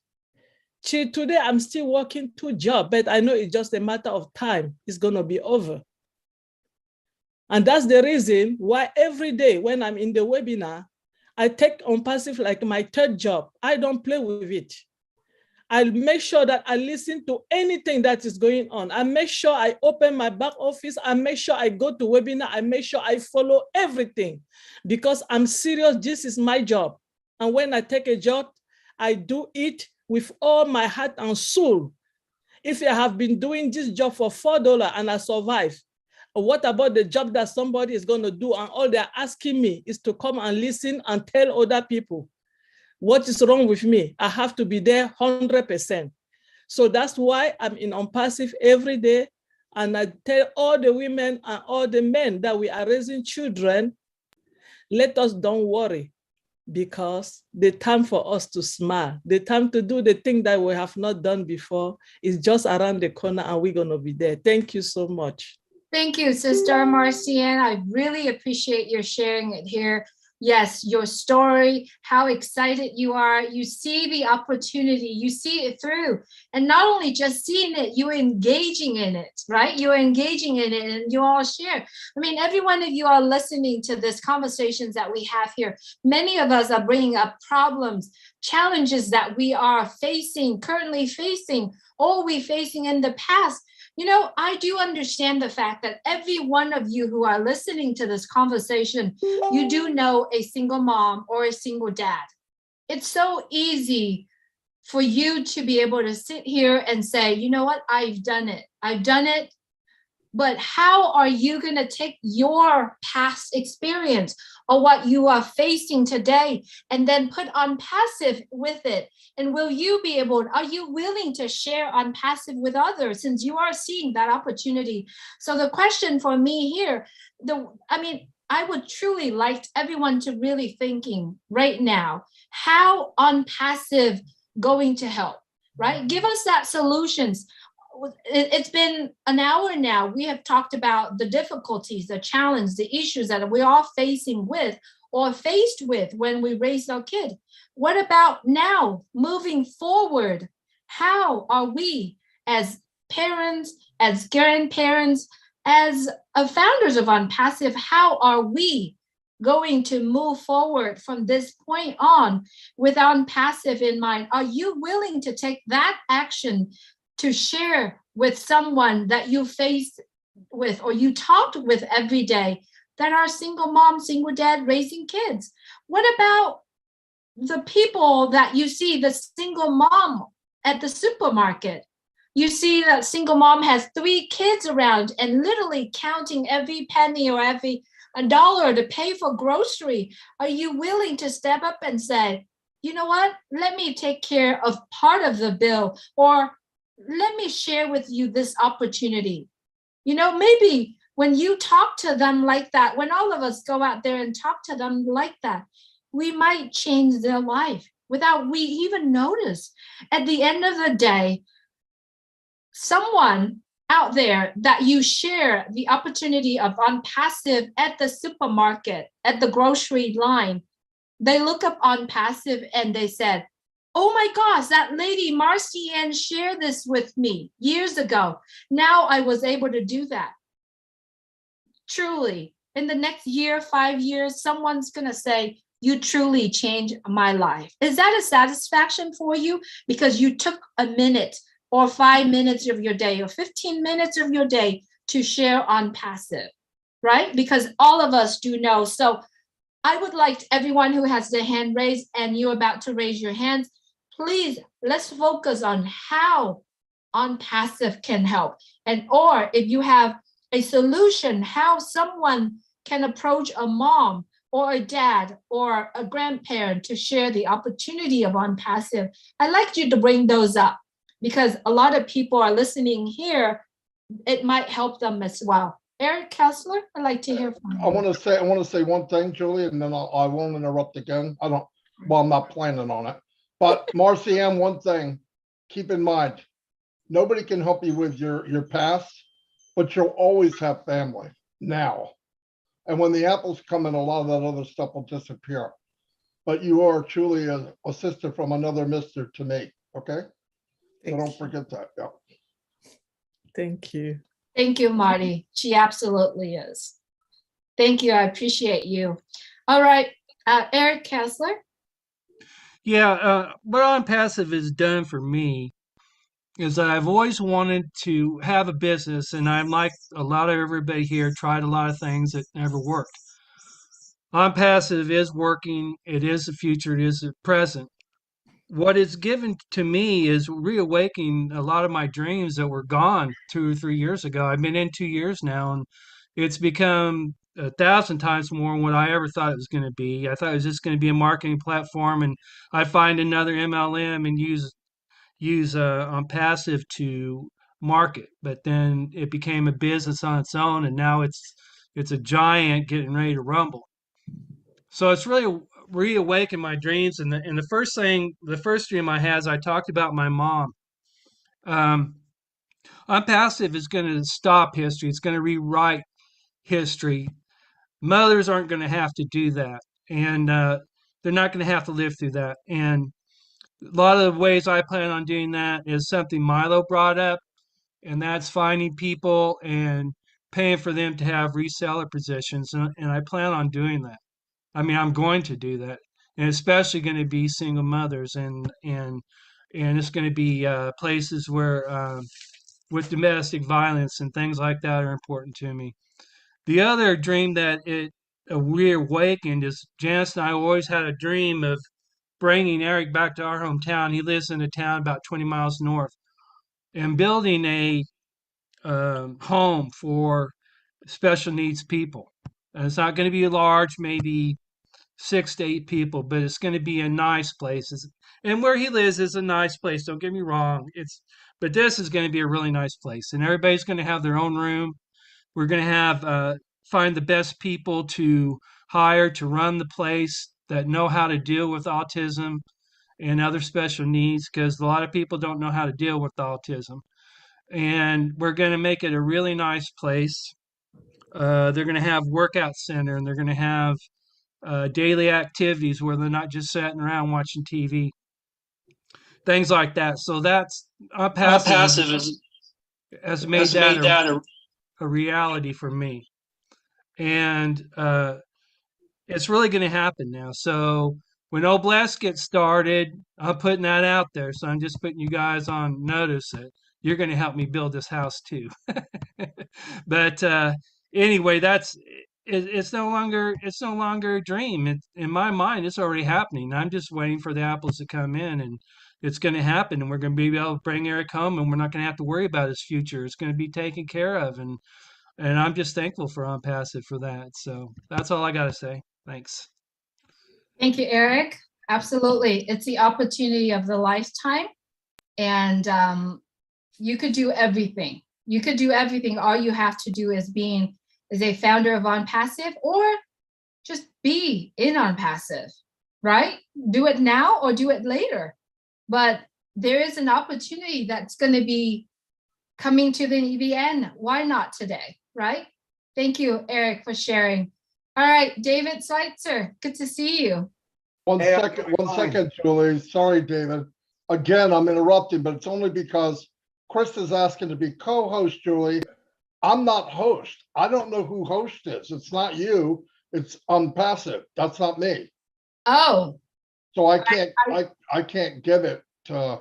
Today, I'm still working 2 jobs, but I know it's just a matter of time. It's going to be over. And that's the reason why every day when I'm in the webinar, I take Onpassive like my 3rd job. I don't play with it. I make sure that I listen to anything that is going on. I make sure I open my back office. I make sure I go to webinar. I make sure I follow everything because I'm serious. This is my job. And when I take a job, I do it with all my heart and soul. If I have been doing this job for $4 and I survive, what about the job that somebody is going to do and all they're asking me is to come and listen and tell other people what is wrong with me? I have to be there 100%. So that's why I'm in Onpassive every day. And I tell all the women and all the men that we are raising children, let us don't worry because the time for us to smile, the time to do the thing that we have not done before is just around the corner and we're going to be there. Thank you so much. Thank you, Sister Marcienne. I really appreciate your sharing it here. Yes, your story, how excited you are. You see the opportunity, you see it through. And not only just seeing it, you're engaging in it, right? You're engaging in it and you all share. I mean, every one of you are listening to this conversations that we have here. Many of us are bringing up problems, challenges that we are facing, currently facing, or we facing in the past. You know, I do understand the fact that every one of you who are listening to this conversation, you do know a single mom or a single dad. It's so easy for you to be able to sit here and say, you know what, I've done it. I've done it. But how are you going to take your past experience or what you are facing today and then put Onpassive with it? And will you be able, are you willing to share Onpassive with others since you are seeing that opportunity? So the question for me here, I would truly like everyone to really thinking right now, how Onpassive going to help, right? Give us that solutions. It's been an hour now. We have talked about the difficulties, the challenge, the issues that we're all facing with or faced with when we raise our kid. What about now, moving forward? How are we as parents, as grandparents, as founders of Onpassive, how are we going to move forward from this point on with Onpassive in mind? Are you willing to take that action to share with someone that you face with or you talked with every day that are single mom, single dad raising kids? What about the people that you see, the single mom at the supermarket? You see that single mom has 3 kids around and literally counting every penny or every $1 to pay for grocery. Are you willing to step up and say, you know what, let me take care of part of the bill, or let me share with you this opportunity? You know, maybe when you talk to them like that, when all of us go out there and talk to them like that, we might change their life without we even notice. At the end of the day, someone out there that you share the opportunity of Onpassive at the supermarket, at the grocery line, they look up Onpassive and they said, oh my gosh, that lady Marcy Ann shared this with me years ago. Now I was able to do that. Truly, in the next year, 5 years, someone's gonna say, you truly changed my life. Is that a satisfaction for you? Because you took a minute or 5 minutes of your day or 15 minutes of your day to share OnPassive, right? Because all of us do know. So I would like everyone who has their hand raised and you're about to raise your hands, please, let's focus on how OnPassive can help. And or if you have a solution, how someone can approach a mom or a dad or a grandparent to share the opportunity of OnPassive, I'd like you to bring those up because a lot of people are listening here. It might help them as well. Eric Kessler, I'd like to hear from you. I want to say one thing, Julie, and then I won't interrupt again. I'm not planning on it. But Marcy Ann, one thing, keep in mind, nobody can help you with your past, but you'll always have family now. And when the apples come in, a lot of that other stuff will disappear. But you are truly a sister from another mister to me, okay? So don't forget that, yeah. Thank you. Thank you, Marty. She absolutely is. Thank you. I appreciate you. All right, Eric Kessler. Yeah, what OnPassive has done for me is that I've always wanted to have a business, and I'm like a lot of everybody here, tried a lot of things that never worked. OnPassive is working. It is the future. It is the present. What it's given to me is reawakening a lot of my dreams that were gone 2 or 3 years ago. I've been in 2 years now, and it's become 1,000 times more than what I ever thought it was going to be. I thought it was just going to be a marketing platform, and I'd find another MLM and use OnPassive to market. But then it became a business on its own, and now it's a giant getting ready to rumble. So it's really reawakened my dreams. And the first dream I had is I talked about my mom. OnPassive is going to stop history. It's going to rewrite history. Mothers aren't going to have to do that, and they're not going to have to live through that. And a lot of the ways I plan on doing that is something MILO brought up, and that's finding people and paying for them to have reseller positions. And I plan on doing that. I mean, I'm going to do that, and especially going to be single mothers, and it's going to be places where with domestic violence and things like that are important to me. The other dream that it reawakened is Janice and I always had a dream of bringing Eric back to our hometown. He lives in a town about 20 miles north, and building a home for special needs people. And it's not going to be large, maybe 6 to 8 people, but it's going to be a nice place. And where he lives is a nice place. Don't get me wrong. But this is going to be a really nice place, and everybody's going to have their own room. We're going to have find the best people to hire to run the place that know how to deal with autism and other special needs, because a lot of people don't know how to deal with autism. And we're going to make it a really nice place. They're going to have workout center, and they're going to have daily activities where they're not just sitting around watching TV, things like that. So that's OnPassive has made that a reality for me, and it's really going to happen now. So when Oblast gets started, I'm putting that out there. So I'm just putting you guys on notice that you're going to help me build this house too. But anyway, it's no longer a dream. In my mind, it's already happening. I'm just waiting for the apples to come in, and it's going to happen. And we're going to be able to bring Eric home, and we're not going to have to worry about his future. It's going to be taken care of, and I'm just thankful for OnPassive for that. So that's all I got to say. Thanks. Thank you, Eric. Absolutely. It's the opportunity of the lifetime. And you could do everything. You could do everything. All you have to do is as a founder of OnPassive, or just be in OnPassive, right? Do it now or do it later. But there is an opportunity that's going to be coming to the end. Why not today, right? Thank you, Eric, for sharing. All right, David Schweitzer, good to see you. One second, Julie. Sorry, David. Again, I'm interrupting, but it's only because Chris is asking to be co-host, Julie. I'm not host. I don't know who host is. It's not you. It's Onpassive. That's not me. Oh, So I can't give it to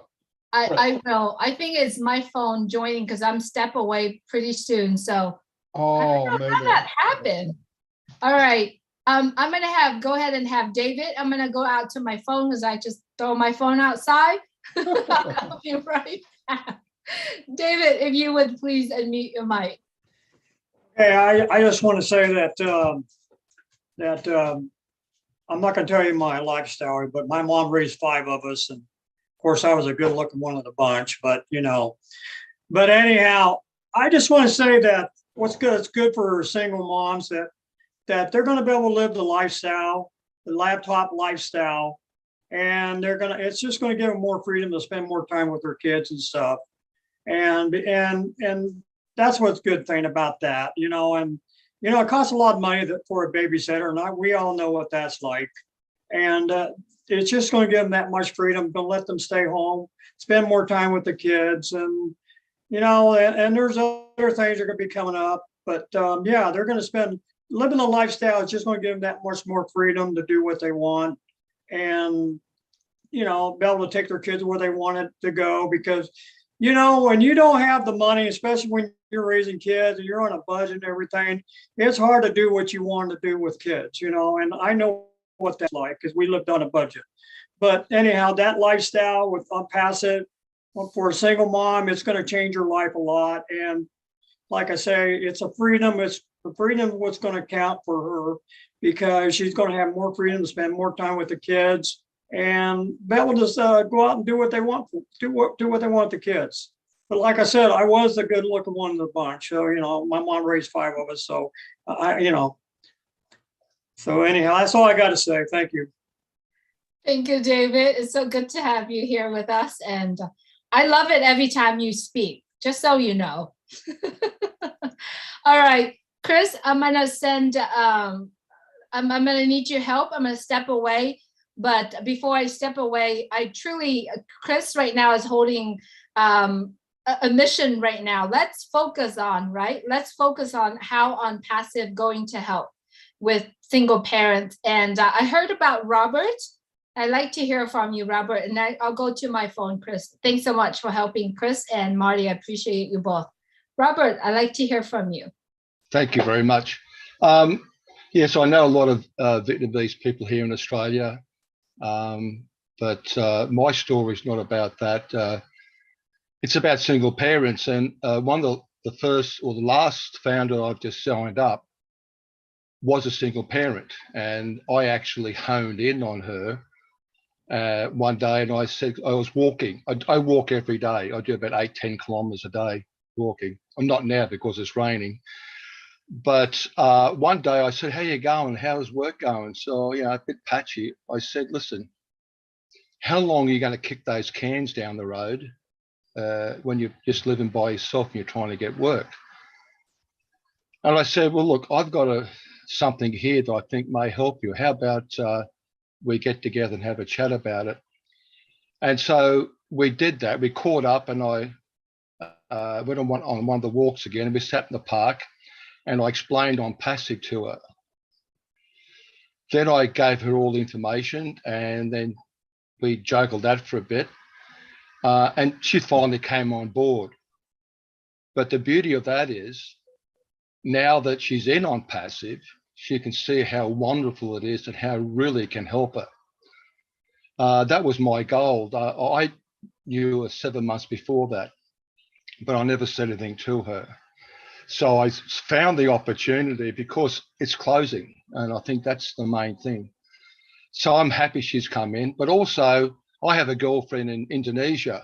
I will. I think it's my phone joining because I'm step away pretty soon. So I don't know maybe how that happened. All right. I'm gonna go ahead and have David. I'm gonna go out to my phone because I just throw my phone outside. I'll be right back. David, if you would please unmute your mic. Hey, I just want to say that I'm not going to tell you my life story, but my mom raised 5 of us, and of course I was a good-looking one of the bunch. But but anyhow, I just want to say that what's good, it's good for single moms that they're going to be able to live the lifestyle, the laptop lifestyle, and it's just going to give them more freedom to spend more time with their kids and stuff, and that's what's good thing about that, and it costs a lot of money for a babysitter, and we all know what that's like. And it's just going to give them that much freedom, going to let them stay home, spend more time with the kids, and and there's other things that are going to be coming up. But yeah, they're going to living the lifestyle is just going to give them that much more freedom to do what they want, and be able to take their kids where they want it to go. Because when you don't have the money, especially when you're raising kids and you're on a budget and everything, it's hard to do what you want to do with kids, and I know what that's like because we lived on a budget. But anyhow, that lifestyle with Onpassive for a single mom, it's going to change your life a lot. And like I say, it's a freedom. It's the freedom what's going to count for her, because she's going to have more freedom to spend more time with the kids and be able to go out and do what they want, do what they want with the kids. But like I said, I was the good looking one in the bunch. So, my mom raised 5 of us. So so anyhow, that's all I got to say. Thank you. Thank you, David. It's so good to have you here with us. And I love it every time you speak, just so you know. All right, Chris, I'm going to send, I'm going to need your help. I'm going to step away. But before I step away, Chris right now is holding a mission right now. Let's focus on how Onpassive going to help with single parents. And I heard about Robert. I'd like to hear from you, Robert, and I'll go to my phone, Chris. Thanks so much for helping, Chris and Marty. I appreciate you both. Robert, I'd like to hear from you. Thank you very much. Yes, I know a lot of Vietnamese people here in Australia, but my story is not about that. It's about single parents, and one of the first or the last founder I've just signed up was a single parent, and I actually honed in on her one day, and I said I was walking. I walk every day. I do about 8-10 kilometers a day walking. I'm not now because it's raining, but one day I said, "How you going? How's work going?" So a bit patchy. I said, "Listen, how long are you going to kick those cans down the road when you're just living by yourself and you're trying to get work?" And I said, "Well, look, I've got something here that I think may help you. How about we get together and have a chat about it?" And so we did that. We caught up, and I went on one of the walks again, and we sat in the park, and I explained Onpassive to her. Then I gave her all the information, and then we juggled that for a bit, and she finally came on board. But the beauty of that is, now that she's in Onpassive, she can see how wonderful it is and how it really can help her. That was my goal. I knew her 7 months before that, but I never said anything to her. So I found the opportunity because it's closing, and I think that's the main thing. So I'm happy she's come in, but also I have a girlfriend in Indonesia,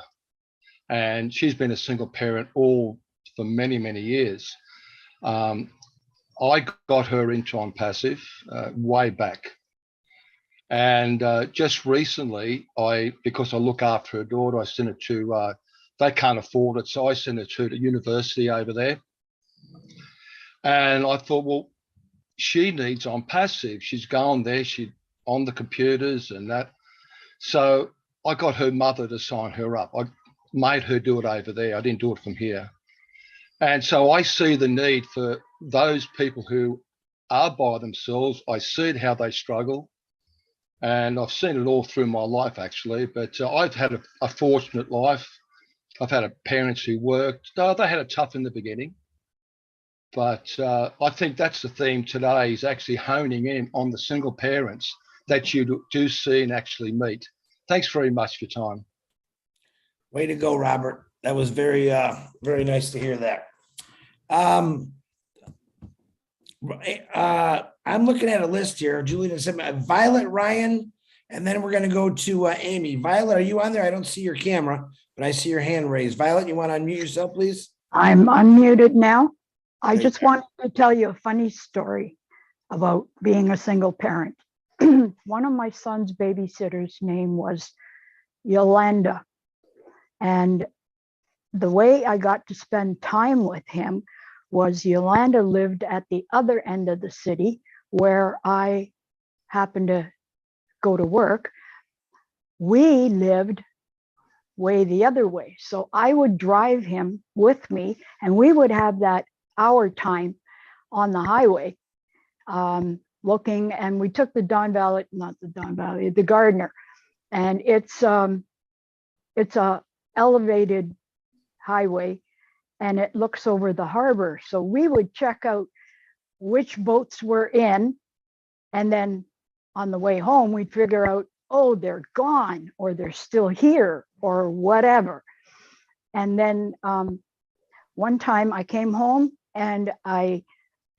and she's been a single parent for many, many years. I got her into Onpassive way back. And just recently, because I look after her daughter, I sent it to, they can't afford it, so I sent it to the university over there. And I thought, well, she needs Onpassive. She's gone there. She on the computers and that. So I got her mother to sign her up. I made her do it over there. I didn't do it from here. And so I see the need for those people who are by themselves. I see how they struggle. And I've seen it all through my life, actually. But I've had a fortunate life. I've had parents who worked. They had it tough in the beginning. But I think that's the theme today, is actually honing in on the single parents that you do see and actually meet. Thanks very much for your time. Way to go, Robert. That was very, very nice to hear that. I'm looking at a list here. Julian said Violet, Ryan, and then we're going to go to Amy. Violet, are you on there? I don't see your camera, but I see your hand raised. Violet, you want to unmute yourself, please? I'm unmuted now. I There just you wanted to tell you a funny story about being a single parent. One of my son's babysitters' name was Yolanda. And the way I got to spend time with him was Yolanda lived at the other end of the city where I happened to go to work. We lived way the other way. So I would drive him with me and we would have that hour time on the highway looking, and we took the the Gardner, and it's a elevated highway and it looks over the harbor. So we would check out which boats were in, and then on the way home we'd figure out, oh, they're gone or they're still here or whatever. And then one time I came home and I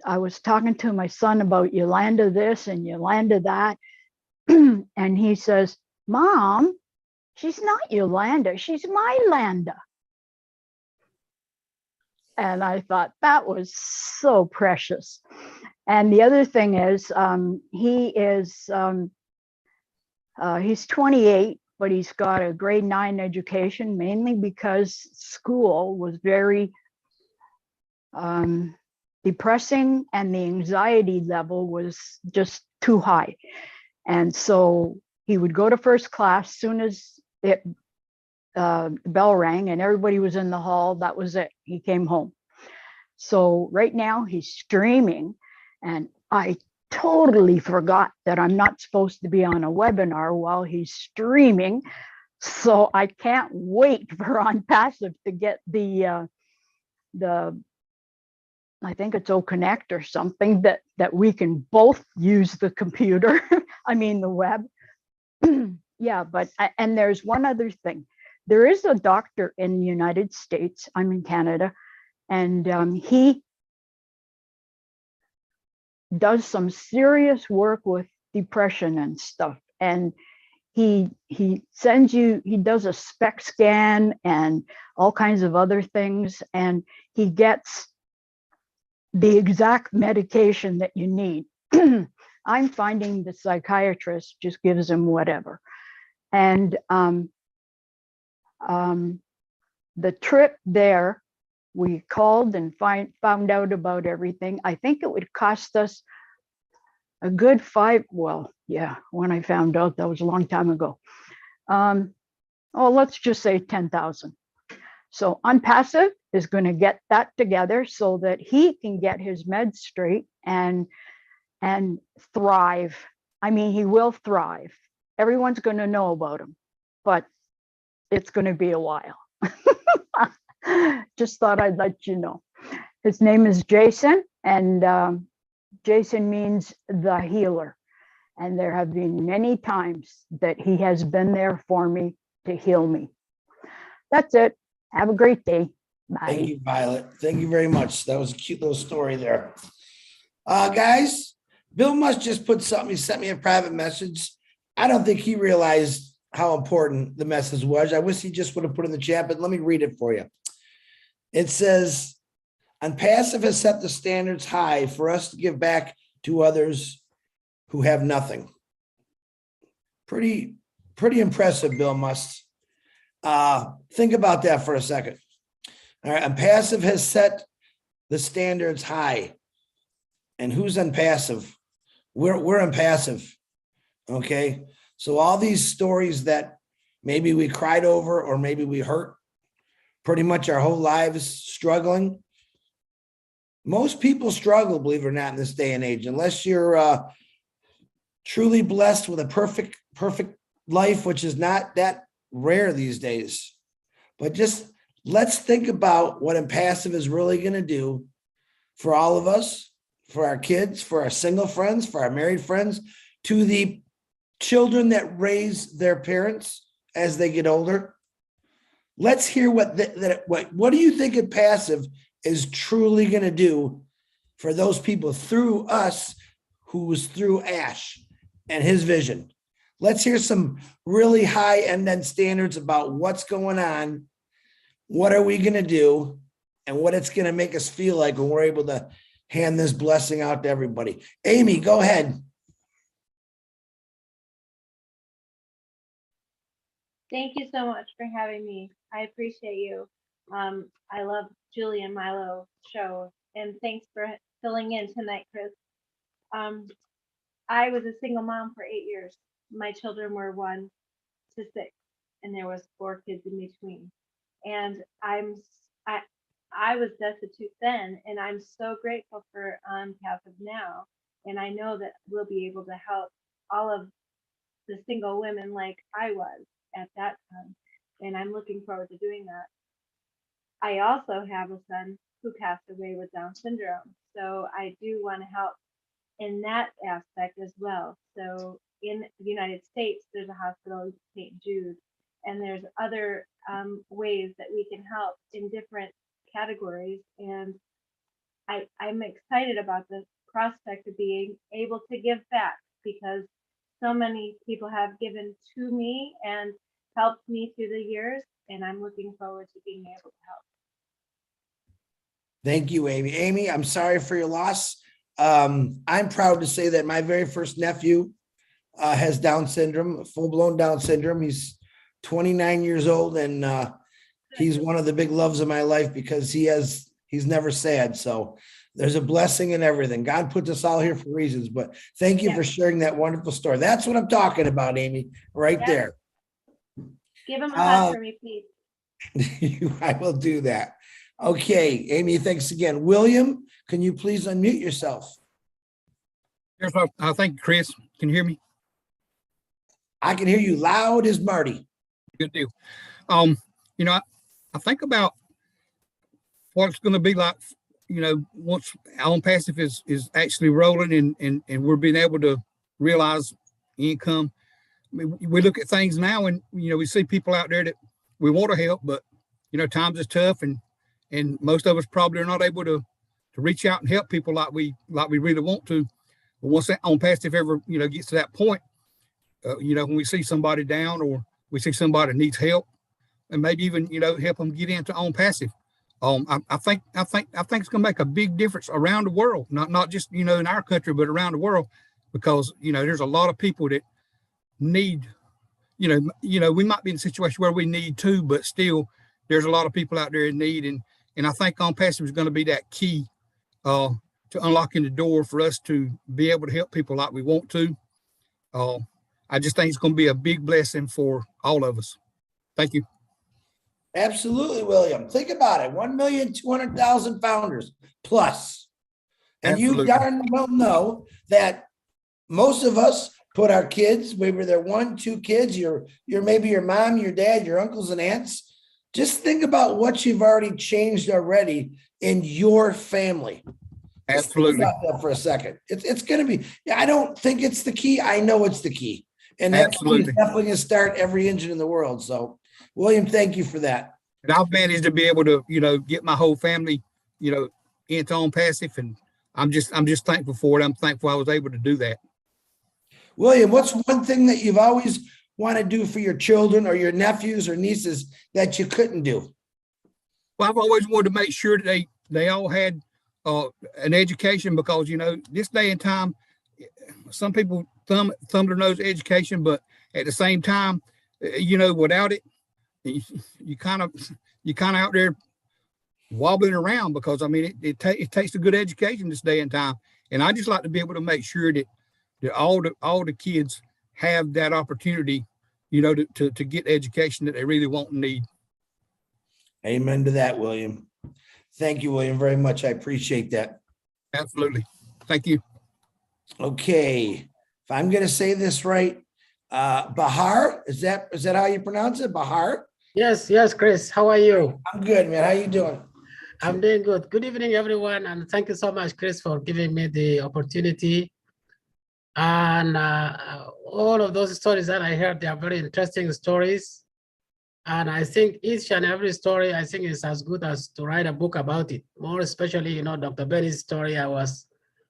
was talking to my son about Yolanda this and Yolanda that. And he says, Mom, she's not Yolanda, she's Mylanda. And I thought that was so precious. And the other thing is, he's 28, but he's got a grade 9 education, mainly because school was very depressing and the anxiety level was just too high. And so he would go to first class. Soon as the bell rang and everybody was in the hall, that was it. He came home. So right now he's streaming, and I totally forgot that I'm not supposed to be on a webinar while he's streaming. So I can't wait for Onpassive to get the I think it's OConnect or something that we can both use the computer. I mean the web. Yeah, but and there's one other thing. There is a doctor in the United States. I'm in Canada, and he does some serious work with depression and stuff. And he sends you, he does a SPECT scan and all kinds of other things, and he gets the exact medication that you need. I'm finding the psychiatrist just gives him whatever. And the trip there, we called and found out about everything. I think it would cost us a good when I found out, that was a long time ago. Let's just say 10,000. So Onpassive is going to get that together so that he can get his meds straight and thrive. I mean, he will thrive. Everyone's going to know about him, but it's going to be a while. Just thought I'd let you know. His name is Jason, and Jason means the healer. And there have been many times that he has been there for me to heal me. That's it. Have a great day. Bye. Thank you, Violet. Thank you very much. That was a cute little story there. Guys, Bill Musk just put something. He sent me a private message. I don't think he realized how important the message was. I wish he just would have put it in the chat, but let me read it for you. It says, Onpassive has set the standards high for us to give back to others who have nothing. Pretty impressive, Bill Musk. Think about that for a second. All right, Onpassive has set the standards high. And who's Onpassive? We're Onpassive. Okay. So all these stories that maybe we cried over, or maybe we hurt pretty much our whole lives struggling. Most people struggle, believe it or not, in this day and age, unless you're truly blessed with a perfect life, which is not that rare these days. But just let's think about what Onpassive is really going to do for all of us, for our kids, for our single friends, for our married friends, to the children that raise their parents as they get older. Let's hear what do you think Onpassive is truly going to do for those people through us, who was through Ash and his vision. Let's hear some really high end standards about what's going on. What are we going to do, and what it's going to make us feel like when we're able to hand this blessing out to everybody. Amy, go ahead. Thank you so much for having me. I appreciate you. I love Julie and Milo show, and thanks for filling in tonight, Chris. I was a single mom for 8 years. My children were 1 to 6, and there was 4 kids in between. And I was destitute then, and I'm so grateful for Onpassive now. And I know that we'll be able to help all of the single women like I was at that time. And I'm looking forward to doing that. I also have a son who passed away with Down syndrome. So I do want to help in that aspect as well. So in the United States, there's a hospital in St. Jude, and there's other ways that we can help in different categories. And I'm excited about the prospect of being able to give back, because so many people have given to me and helped me through the years, and I'm looking forward to being able to help. Thank you, Amy. Amy, I'm sorry for your loss. I'm proud to say that my very first nephew has Down syndrome, full-blown Down syndrome. He's 29 years old, and he's one of the big loves of my life, because he's never sad. So there's a blessing in everything. God put us all here for reasons, but thank you for sharing that wonderful story. That's what I'm talking about, Amy, right there. Give him a hug for me, please. I will do that. Okay, Amy, thanks again. William, can you please unmute yourself? Yes, thank you, Chris. Can you hear me? I can hear you loud as Marty. Good deal. You know, I think about what it's going to be like, you know, once Onpassive is actually rolling and we're being able to realize income. I mean, we look at things now, and you know, we see people out there that we want to help, but you know, times is tough, and most of us probably are not able to reach out and help people like we really want to. But once that Onpassive ever, you know, gets to that point, you know, when we see somebody down, or we see somebody needs help, and maybe even, you know, help them get into Onpassive. I think it's going to make a big difference around the world, not just, you know, in our country, but around the world, because, you know, there's a lot of people that need, you know, we might be in a situation where we need to, but still there's a lot of people out there in need. And I think Onpassive is going to be that key to unlocking the door for us to be able to help people like we want to. I just think it's going to be a big blessing for all of us. Thank you. Absolutely, William. Think about it. 1,200,000 founders plus. And Absolutely. You darn well know that most of us put our kids, maybe they're 1, 2 kids, you're maybe your mom, your dad, your uncles and aunts. Just think about what you've already changed already in your family. Absolutely. Just think about that for a second. It's going to be, I don't think it's the key. I know it's the key. And that's definitely going to start every engine in the world. So William, thank you for that. And I've managed to be able to, you know, get my whole family, you know, into Onpassive, and I'm just thankful for it. I'm thankful I was able to do that. William, what's one thing that you've always want to do for your children or your nephews or nieces that you couldn't do? Well, I've always wanted to make sure that they all had an education, because, you know, this day and time, some people thumb their nose at education, but at the same time, you know, without it, you kind of out there wobbling around, because I mean, it takes a good education this day and time. And I just like to be able to make sure that all the kids have that opportunity, to get education that they really want and need. Amen to that, William. Thank you, William, very much. I appreciate that. Absolutely. Thank you. Okay, if I'm going to say this right, Bahar, is that how you pronounce it? Bahar? Yes, Chris. How are you? I'm good, man. How you doing? I'm doing good. Good evening, everyone. And thank you so much, Chris, for giving me the opportunity. And all of those stories that I heard, they are very interesting stories. And I think each and every story, I think is as good as to write a book about it. More especially, Dr. Benny's story, I was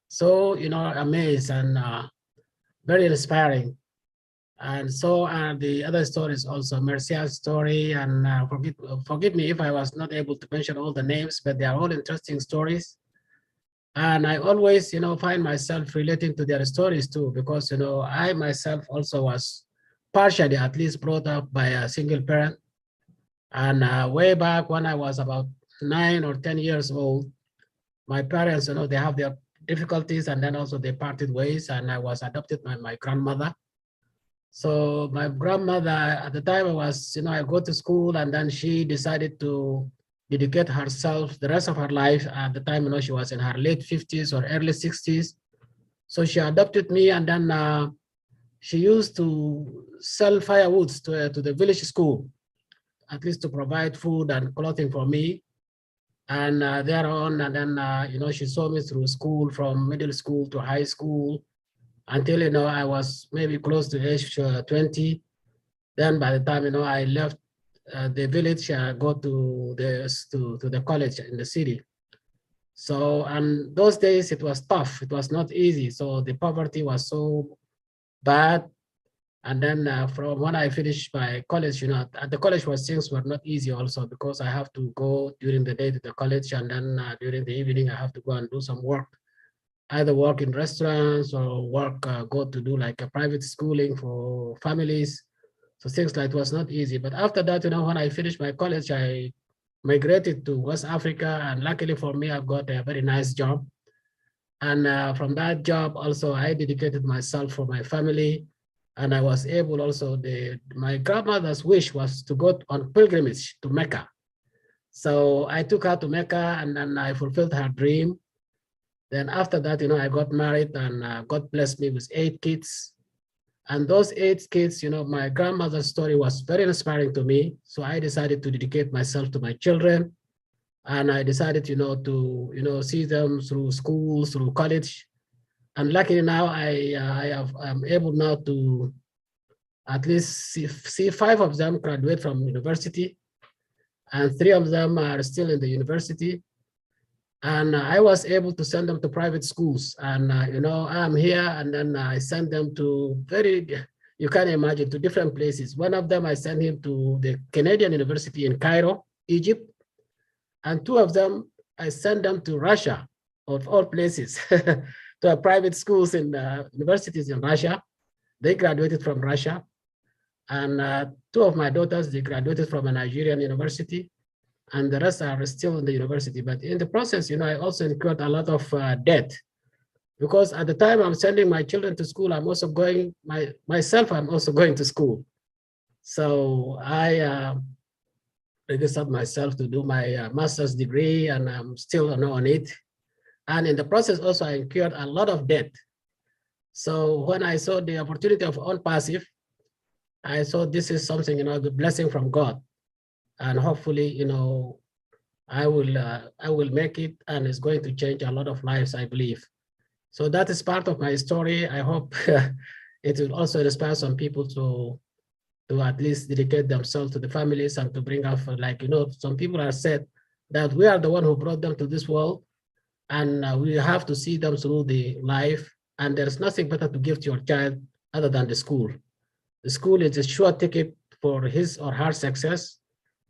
so, amazed and very inspiring. And so are the other stories also, Mercia's story, and forgive me if I was not able to mention all the names, but they are all interesting stories. And I always, find myself relating to their stories too, because, I myself also was partially at least brought up by a single parent. And way back when I was about 9 or 10 years old, my parents, they have their difficulties, and then also they parted ways, and I was adopted by my grandmother. So my grandmother, at the time I was, I go to school, and then she decided to dedicate herself the rest of her life. At the time, she was in her late 50s or early 60s. So she adopted me, and then she used to sell firewoods to the village school, at least to provide food and clothing for me. And thereon, and then, she saw me through school, from middle school to high school, until, I was maybe close to age 20. Then by the time, I left the village, I go to the college in the city. So, and those days it was tough. It was not easy. So the poverty was so bad. And then from when I finished my college, at the college things were not easy also, because I have to go during the day to the college, and then during the evening I have to go and do some work, either work in restaurants or go to do like a private schooling for families. So things like it was not easy. But after that, when I finished my college, I migrated to West Africa, and luckily for me, I've got a very nice job. And from that job also, I dedicated myself for my family. And I was able also, my grandmother's wish was to go on pilgrimage to Mecca. So I took her to Mecca, and then I fulfilled her dream. Then after that, I got married, and God blessed me with 8 kids. And those 8 kids, my grandmother's story was very inspiring to me. So I decided to dedicate myself to my children. And I decided, to see them through school, through college. And luckily now I'm able now to at least see 5 of them graduate from university, and 3 of them are still in the university. And I was able to send them to private schools. And, I'm here, and then I sent them to you can imagine, to different places. One of them, I sent him to the Canadian University in Cairo, Egypt. And 2 of them, I sent them to Russia, of all places, to private schools in universities in Russia. They graduated from Russia. And 2 of my daughters, they graduated from a Nigerian university, and the rest are still in the university. But in the process, I also incurred a lot of debt, because at the time I'm sending my children to school, I'm also going, I'm also going to school. So I registered myself to do my master's degree, and I'm still on it. And in the process also, I incurred a lot of debt. So when I saw the opportunity of OnPassive, I saw this is something, the blessing from God. And hopefully, I will make it, and it's going to change a lot of lives, I believe. So that is part of my story. I hope it will also inspire some people to at least dedicate themselves to the families, and to bring up, some people are said that we are the one who brought them to this world, and we have to see them through the life. And there's nothing better to give to your child other than the school. The school is a sure ticket for his or her success.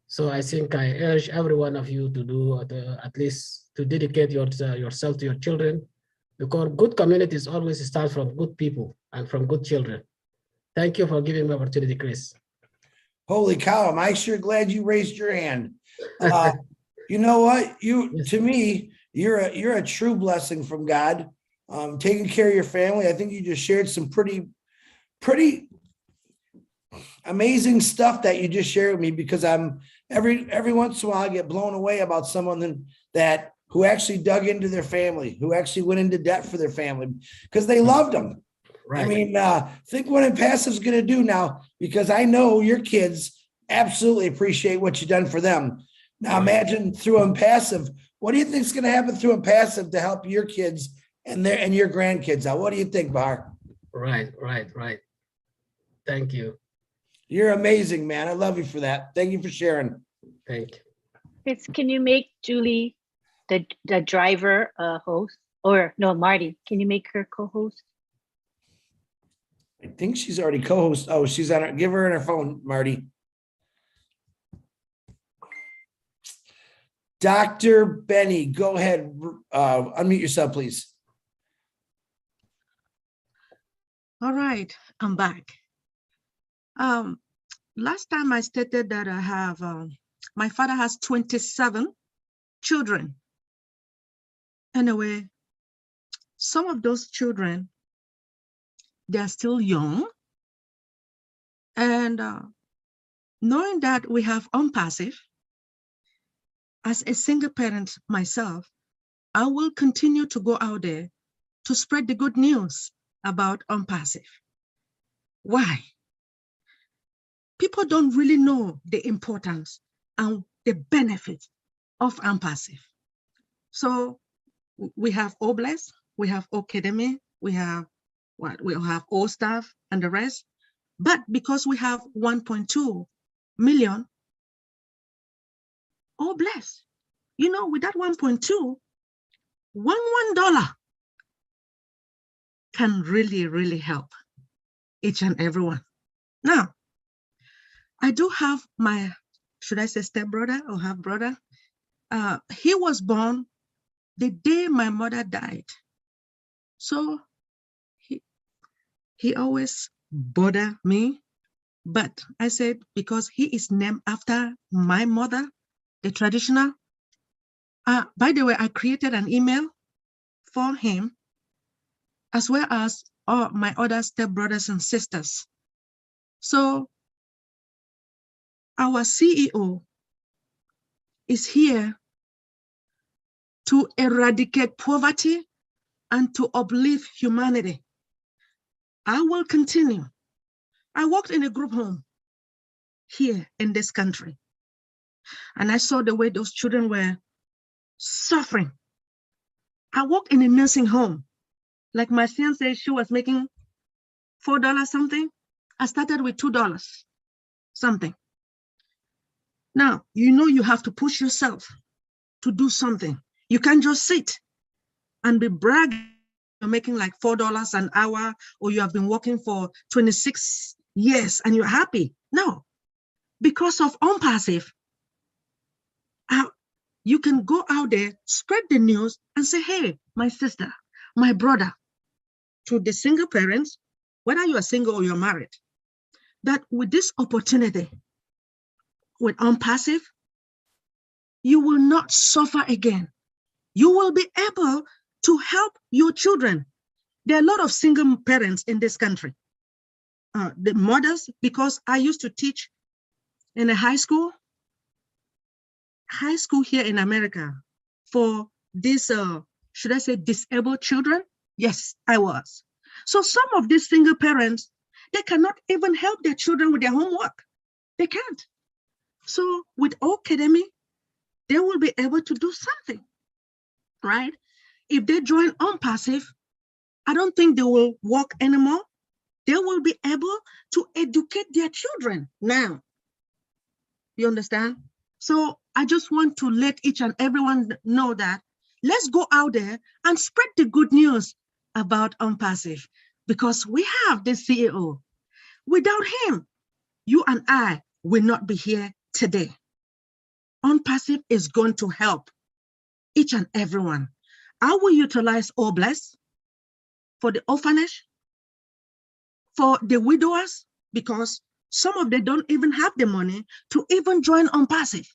So I think I urge every one of you to do at least to dedicate yourself to your children, because good communities always start from good people and from good children. Thank you for giving me the opportunity, Chris. Holy cow, am I sure glad you raised your hand. You know what? To me, you're a true blessing from God. Taking care of your family. I think you just shared some pretty pretty amazing stuff that you just shared with me, because I'm every once in a while I get blown away about someone that who actually dug into their family, who actually went into debt for their family because they loved them. Right. I mean, think what Onpassive is going to do now, because I know your kids absolutely appreciate what you've done for them. Now, imagine through Onpassive, what do you think is going to happen through Onpassive to help your kids and your grandkids? Now, what do you think, Bar? Right. Thank you. You're amazing, man. I love you for that. Thank you for sharing. Thank you. Can you make Julie the driver host? Or no, Marty, can you make her co-host? I think she's already co-host. Oh, she's on her. Give her her phone, Marty. Dr. Benny, go ahead. Unmute yourself, please. All right, I'm back. Last time I stated that I have, my father has 27 children. Anyway, some of those children, they're still young. And knowing that we have Onpassive, as a single parent myself, I will continue to go out there to spread the good news about Onpassive. Why? People don't really know the importance and the benefit of Onpassive. So we have Obless, we have Academy, we have what? We have all staff and the rest. But because we have 1.2 million, Obless, you know, with that 1.2, $1 can really, really help each and everyone. Now, I do have my, should I say stepbrother or half brother? He was born the day my mother died. So he always bothered me. But I said, because he is named after my mother, the traditional. By the way, I created an email for him, as well as all my other stepbrothers and sisters. So our CEO is here to eradicate poverty and to uplift humanity. I will continue. I worked in a group home here in this country, and I saw the way those children were suffering. I worked in a nursing home. Like my fiancée, she was making $4 something. I started with $2 something. Now, you know you have to push yourself to do something. You can't just sit and be bragging. You're making like $4 an hour, or you have been working for 26 years and you're happy. No, because of Onpassive, you can go out there, spread the news and say, hey, my sister, my brother, to the single parents, whether you are single or you're married, that with this opportunity, with Onpassive, you will not suffer again. You will be able to help your children. There are a lot of single parents in this country. The mothers, because I used to teach in a high school here in America for this, should I say disabled children? Yes, I was. So some of these single parents, they cannot even help their children with their homework. They can't. So with Academy, they will be able to do something, right? If they join Onpassive, I don't think they will work anymore. They will be able to educate their children now. You understand? So I just want to let each and everyone know that let's go out there and spread the good news about Onpassive, because we have the CEO. Without him, you and I will not be here today. Onpassive is going to help each and everyone. I will utilize Obless for the orphanage, for the widowers, because some of them don't even have the money to even join Onpassive.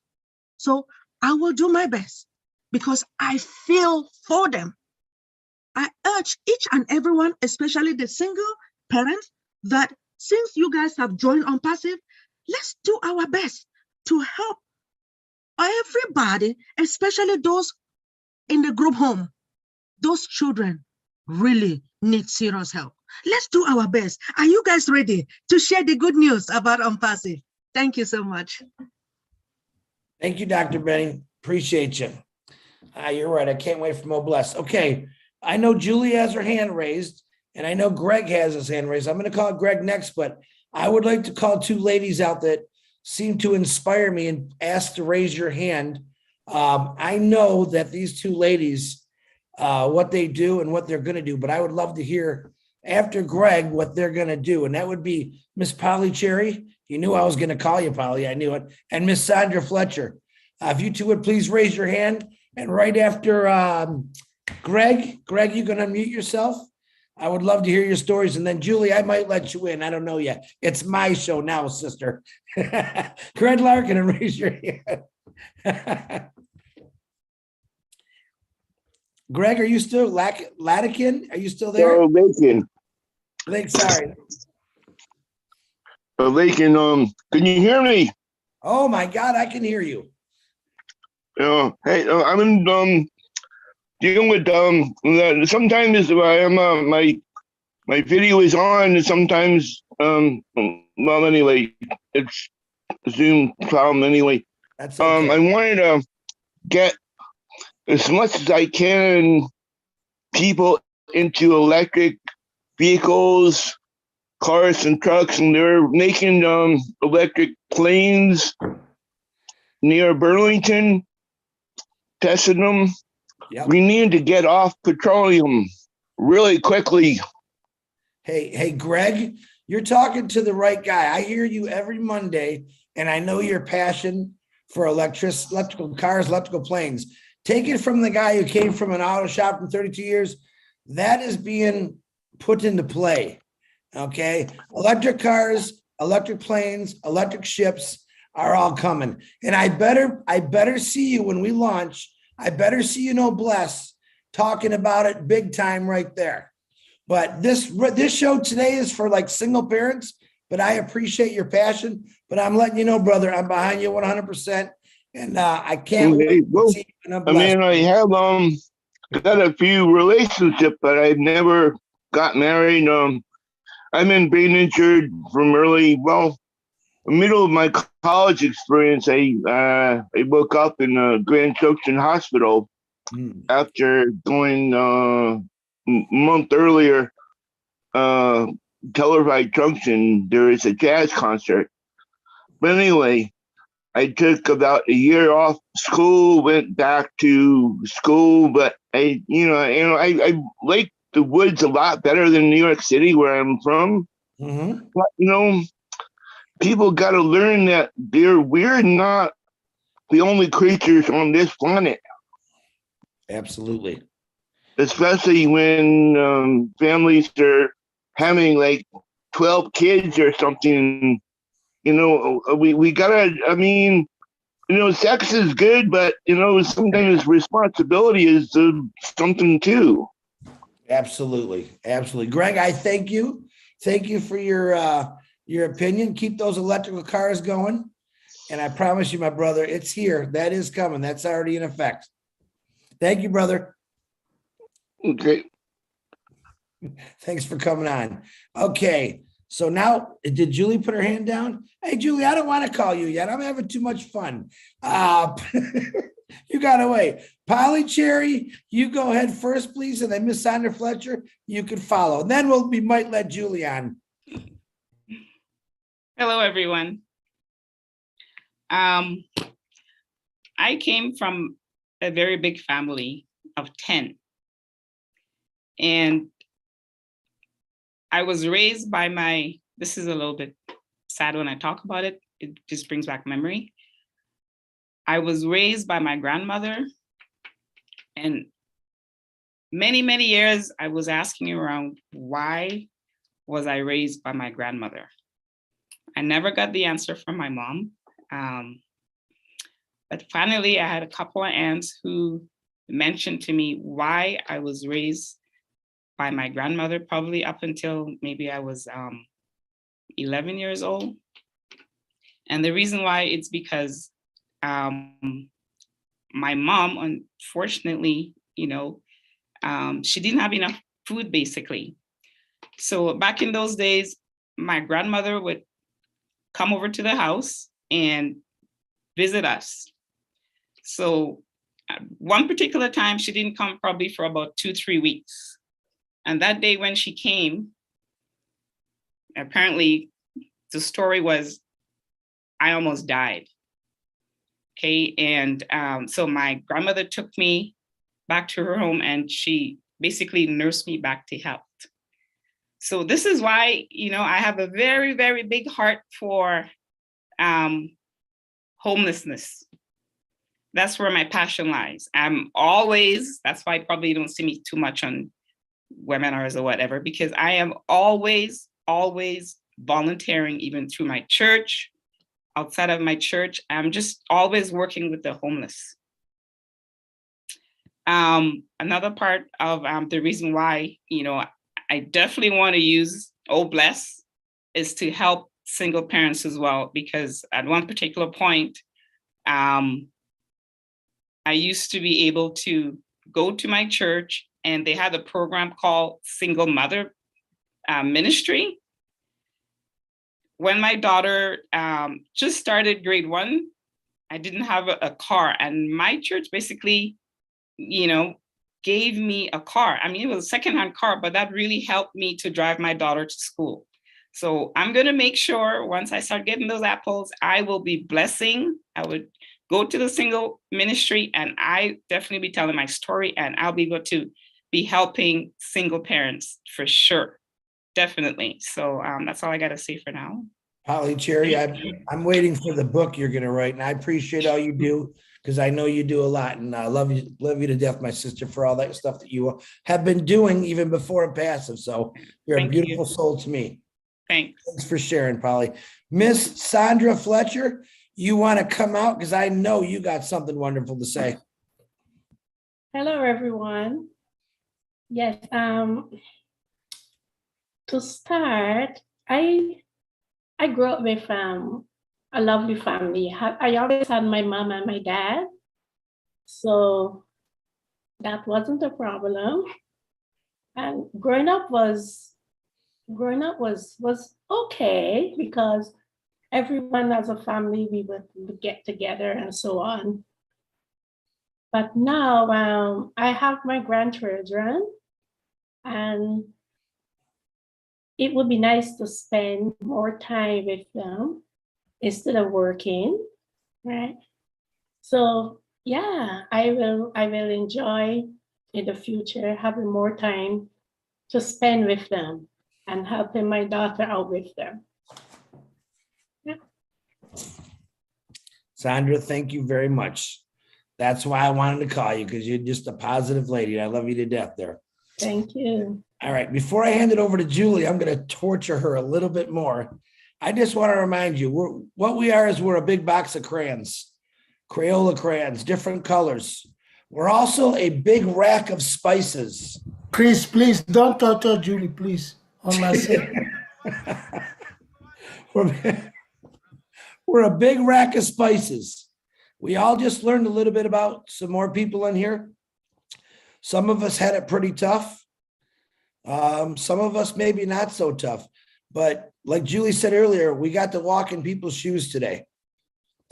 So I will do my best because I feel for them. I urge each and everyone, especially the single parents, that since you guys have joined Onpassive, let's do our best to help everybody, especially those in the group home. Those children really need serious help. Let's do our best. Are you guys ready to share the good news about Onpassive? Thank you so much. Thank you, Dr. Benny. Appreciate you. You're right. I can't wait for Mo Bless. Okay. I know Julie has her hand raised, and I know Greg has his hand raised. I'm going to call Greg next, but I would like to call two ladies out that seem to inspire me and ask to raise your hand. I know that these two ladies, what they do and what they're going to do, but I would love to hear after Greg what they're going to do. And that would be Miss Polly Cherry. You knew I was going to call you Polly. I knew it. And Miss Sandra Fletcher. If you two would please raise your hand. And right after Greg, you can unmute yourself. I would love to hear your stories. And then Julie, I might let you in. I don't know yet. It's my show now, sister. Greg Larkin, and raise your hand. Greg, are you still Latikin? Are you still there? Oh, Lakin. Sorry. Lakin, can you hear me? Oh my God, I can hear you. Hey, I'm in dealing with sometimes my video is on, and sometimes well, anyway, it's a Zoom problem anyway. That's okay. I wanted to get as much as I can people into electric vehicles, cars and trucks, and they're making electric planes near Burlington, testing them. Yep. We need to get off petroleum really quickly. Hey, Greg, you're talking to the right guy. I hear you every Monday, and I know your passion for electrical cars, electrical planes. Take it from the guy who came from an auto shop for 32 years. That is being put into play. Okay. Electric cars, electric planes, electric ships are all coming. And I better see you when we launch. I better see you, no bless, talking about it big time right there. But this show today is for like single parents, but I appreciate your passion. But I'm letting you know, brother, I'm behind you 100%. And I can't wait to see you. I mean, I have got a few relationships, but I've never got married. I've been brain injured from middle of my college experience. I woke up in a Grand Junction Hospital after going a month earlier. Telluride Junction, there is a jazz concert. But anyway, I took about a year off school, went back to school, but I like the woods a lot better than New York City, where I'm from. Mm-hmm. But people got to learn that we're not the only creatures on this planet. Absolutely. Especially when families are having like 12 kids or something. We gotta, sex is good, but sometimes responsibility is something too. Absolutely. Greg, I thank you. Thank you for your opinion. Keep those electrical cars going. And I promise you, my brother, it's here. That is coming. That's already in effect. Thank you, brother. Okay. Thanks for coming on. Okay. So now, did Julie put her hand down? Hey, Julie, I don't want to call you yet. I'm having too much fun. You got away. Polly Cherry, you go ahead first, please. And then Miss Sandra Fletcher, you can follow. And then we might let Julie on. Hello, everyone. I came from a very big family of 10. And I was raised by this is a little bit sad when I talk about it. It just brings back memory. I was raised by my grandmother, and many, many years I was asking around, why was I raised by my grandmother? I never got the answer from my mom. But finally, I had a couple of aunts who mentioned to me why I was raised by my grandmother, probably up until maybe I was 11 years old. And the reason why, it's because my mom, unfortunately, she didn't have enough food, basically. So back in those days, my grandmother would come over to the house and visit us. So one particular time, she didn't come probably for about 2-3 weeks. And that day when she came, apparently the story was, I almost died. Okay, and so my grandmother took me back to her home and she basically nursed me back to health. So this is why, I have a very, very big heart for homelessness. That's where my passion lies. That's why probably you don't see me too much on webinars or whatever, because I am always volunteering, even through my church, outside of my church. I'm just always working with the homeless. Another part of the reason why, I definitely want to use Oh Bless is to help single parents as well, because at one particular point, I used to be able to go to my church and they had a program called Single Mother Ministry. When my daughter just started grade 1, I didn't have a car, and my church basically, gave me a car. I mean, it was a secondhand car, but that really helped me to drive my daughter to school. So I'm going to make sure once I start getting those apples, I will be blessing. I would go to the single ministry and I definitely be telling my story, and I'll be able to be helping single parents for sure. Definitely. So that's all I got to say for now. Polly Cherry, I'm waiting for the book you're going to write, and I appreciate all you do, because I know you do a lot, and I love you to death, my sister, for all that stuff that you have been doing even before Onpassive. So you're a beautiful soul to me. Thanks for sharing, Polly. Miss Sandra Fletcher, you want to come out, because I know you got something wonderful to say. Hello, everyone. Yes, to start, I grew up with a lovely family. I always had my mom and my dad, so that wasn't a problem. And growing up was okay, because everyone as a family, we would get together and so on. But now I have my grandchildren, and it would be nice to spend more time with them instead of working, right? So yeah, I will enjoy in the future having more time to spend with them and helping my daughter out with them. Yeah. Sandra, thank you very much. That's why I wanted to call you, because you're just a positive lady. I love you to death there. Thank you. All right, before I hand it over to Julie, I'm going to torture her a little bit more. I just want to remind you, we're a big box of crayons, Crayola crayons, different colors. We're also a big rack of spices. Chris, please don't torture Julie, please, on my sake. We're a big rack of spices. We all just learned a little bit about some more people in here. Some of us had it pretty tough. Some of us maybe not so tough, but like Julie said earlier, we got to walk in people's shoes today.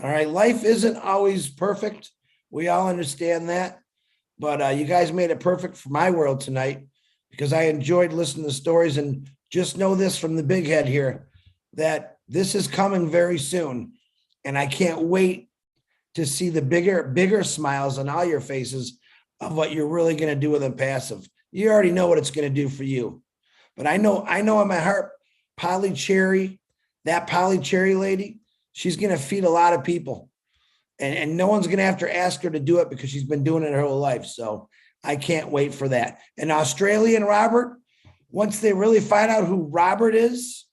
All right. Life isn't always perfect. We all understand that, but you guys made it perfect for my world tonight, because I enjoyed listening to stories. And just know this from the big head here, that this is coming very soon. And I can't wait to see the bigger smiles on all your faces of what you're really going to do with Onpassive. You already know what it's going to do for you. But I know in my heart, Polly Cherry, that Polly Cherry lady, she's going to feed a lot of people. And no one's going to have to ask her to do it, because she's been doing it her whole life. So I can't wait for that. And Australian Robert, once they really find out who Robert is,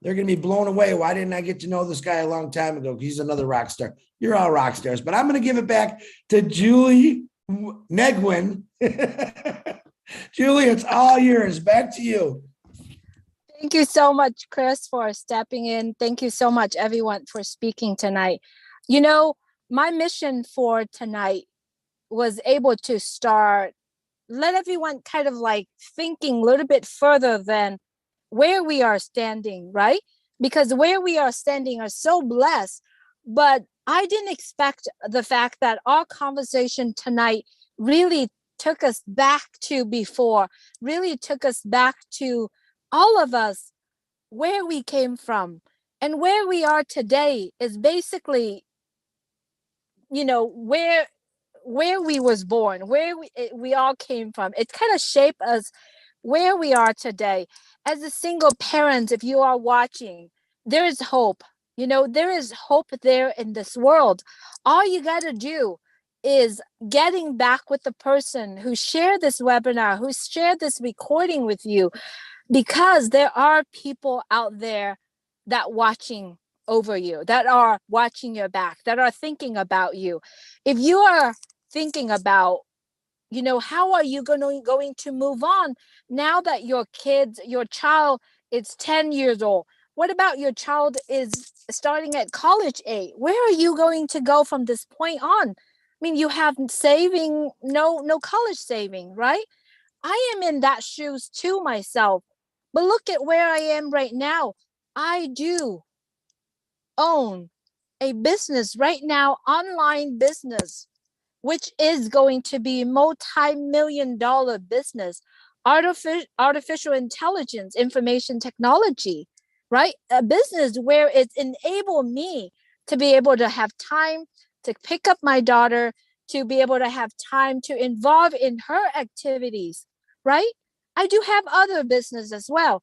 they're going to be blown away. Why didn't I get to know this guy a long time ago? He's another rock star. You're all rock stars. But I'm going to give it back to Julie Negwin. Julie, it's all yours. Back to you. Thank you so much, Chris, for stepping in. Thank you so much, everyone, for speaking tonight. You know, my mission for tonight was able to start, let everyone kind of like thinking a little bit further than where we are standing, right? Because where we are standing are so blessed, but I didn't expect the fact that our conversation tonight really took us back to before, really took us back to all of us, where we came from. And where we are today is basically, you know, where we was born, where we all came from. It kind of shaped us where we are today. As a single parent, if you are watching, there is hope. You know, there is hope there in this world. All you got to do is getting back with the person who shared this webinar, who shared this recording with you, because there are people out there that watching over you, that are watching your back, that are thinking about you. If you are thinking about, you know, how are you going to move on now that your child is 10 years old? What about your child is starting at college age? Where are you going to go from this point on? I mean, you have saving, no college saving, right? I am in that shoes too myself. But look at where I am right now. I do own a business right now, online business, which is going to be multi-million-dollar business, artificial intelligence, information technology, right? A business where it's enabled me to be able to have time to pick up my daughter, to be able to have time to involve in her activities, right? I do have other business as well,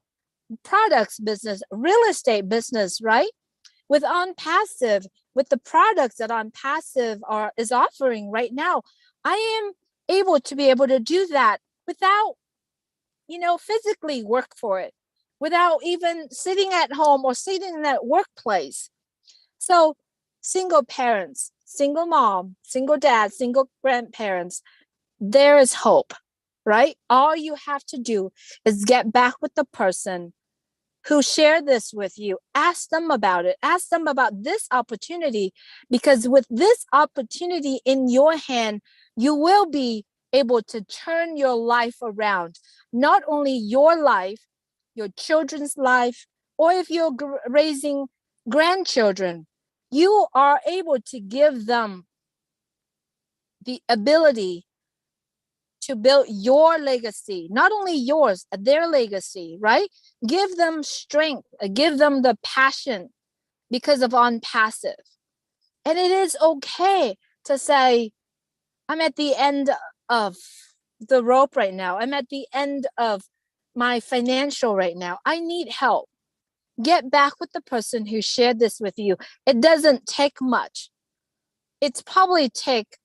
products business, real estate business, right? With OnPassive, with the products that OnPassive is offering right now, I am able to be able to do that without, you know, physically work for it, without even sitting at home or sitting in that workplace. So single parents, single mom, single dad, single grandparents, there is hope, right? All you have to do is get back with the person who shared this with you. Ask them about it. Ask them about this opportunity, because with this opportunity in your hand, you will be able to turn your life around. Not only your life, your children's life, or if you're raising grandchildren, you are able to give them the ability to build your legacy, not only yours, their legacy, right? Give them strength, give them the passion because of OnPassive. And it is okay to say, I'm at the end of the rope right now. I'm at the end of my financial right now. I need help. Get back with the person who shared this with you. It doesn't take much. It's probably take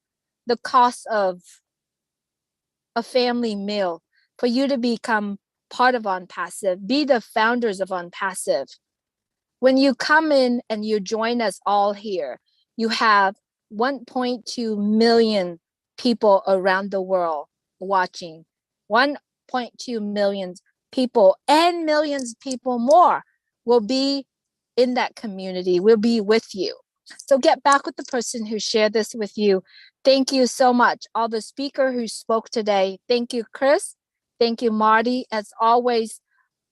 the cost of a family meal for you to become part of OnPassive, be the founders of OnPassive. When you come in and you join us all here, you have 1.2 million people around the world watching, 1.2 million people, and millions of people more will be in that community, will be with you. So get back with the person who shared this with you. Thank you so much. All the speakers who spoke today. Thank you, Chris. Thank you, Marty. As always,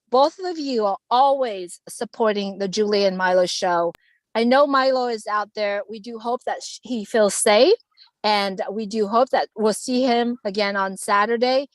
both of you are always supporting the Julie and Milo show. I know Milo is out there. We do hope that he feels safe, and we do hope that we'll see him again on Saturday.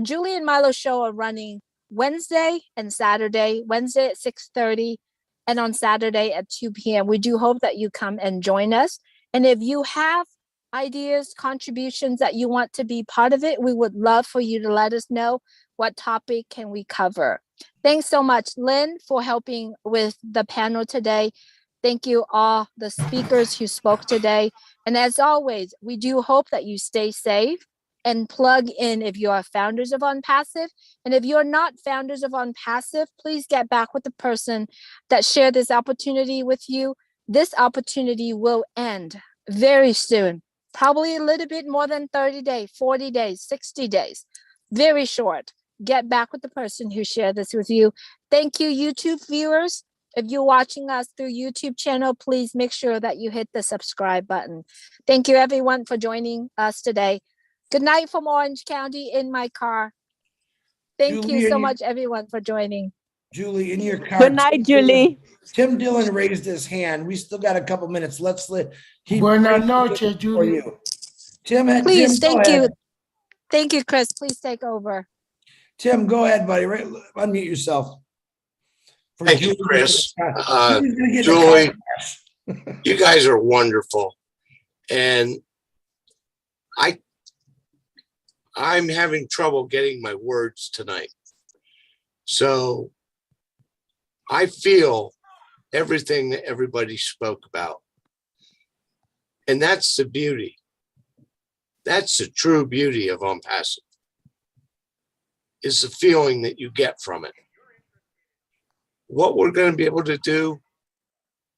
Julie and Milo show are running Wednesday and Saturday, Wednesday at 6:30 and on Saturday at 2 p.m. We do hope that you come and join us. And if you have ideas, contributions that you want to be part of it, we would love for you to let us know what topic can we cover. Thanks so much, Lynn, for helping with the panel today. Thank you all the speakers who spoke today. And as always, we do hope that you stay safe and plug in if you are founders of OnPassive. And if you're not founders of OnPassive, please get back with the person that shared this opportunity with you. This opportunity will end very soon, probably a little bit more than 30 days, 40 days, 60 days, very short. get back with the person who shared this with you. Thank you, YouTube viewers. If you're watching us through YouTube channel, please make sure that you hit the subscribe button. Thank you everyone for joining us today. Good night from Orange County in my car. Thank Julie, you so much everyone for joining. Julie, in your car. Good night, Julie. Tim Dillon raised his hand. We still got a couple minutes. Let's keep. Buenas noches, Julie. Tim, Please, Tim, thank go you. ahead. Thank you, Chris. Please take over. Tim, go ahead, buddy. Unmute yourself. Thank you, Chris. Julie's gonna get the Julie, car. you guys are wonderful. And I'm having trouble getting my words tonight. So I feel everything that everybody spoke about. And that's the beauty. That's the true beauty of Onpassive, is the feeling that you get from it. What we're going to be able to do,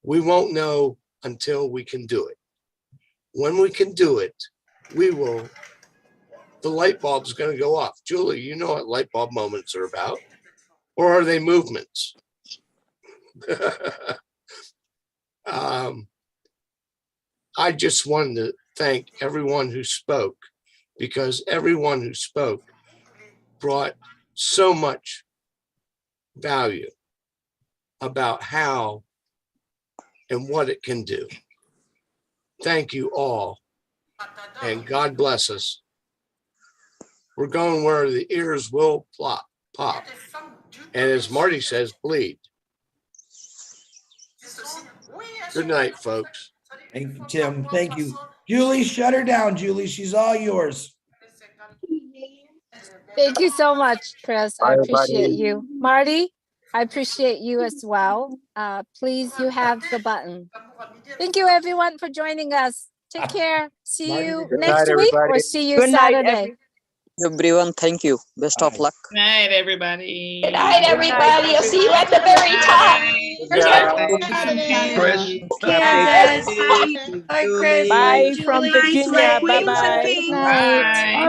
we won't know until we can do it. When we can do it, the light bulb's going to go off. Julie, you know what light bulb moments are about. Or are they movements? I just wanted to thank everyone who spoke, because everyone who spoke brought so much value about how and what it can do. Thank you all, and God bless us. We're going where the ears will pop. And as Marty says, bleed. Good night, folks. Thank you, Tim. Thank you. Julie, shut her down, Julie. She's all yours. Thank you so much, Chris. I Bye, appreciate everybody. you. Marty, I appreciate you as well. Please, you have the button. Thank you everyone for joining us. Take care. See you Good next night, week or everybody. see you Good night, Saturday. everyone. Thank you. Best of luck. Good night, everybody. Good night, everybody. I'll see you at the very top. Chris. Hi, Chris. Bye Hi, from Julie. Virginia. Queens and Bye-bye. kings. Bye. Night.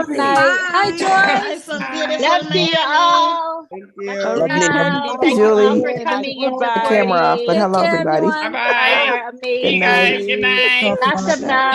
Hi, Hi, Joyce. some beautiful Love to you men. all. Lovely Candy, Candy. thank you all Bye. for coming in Goodbye. the Camera off, but party. Take hello, care, everybody. everyone. Bye-bye. You are See you amazing. guys. Good night. Lots of love.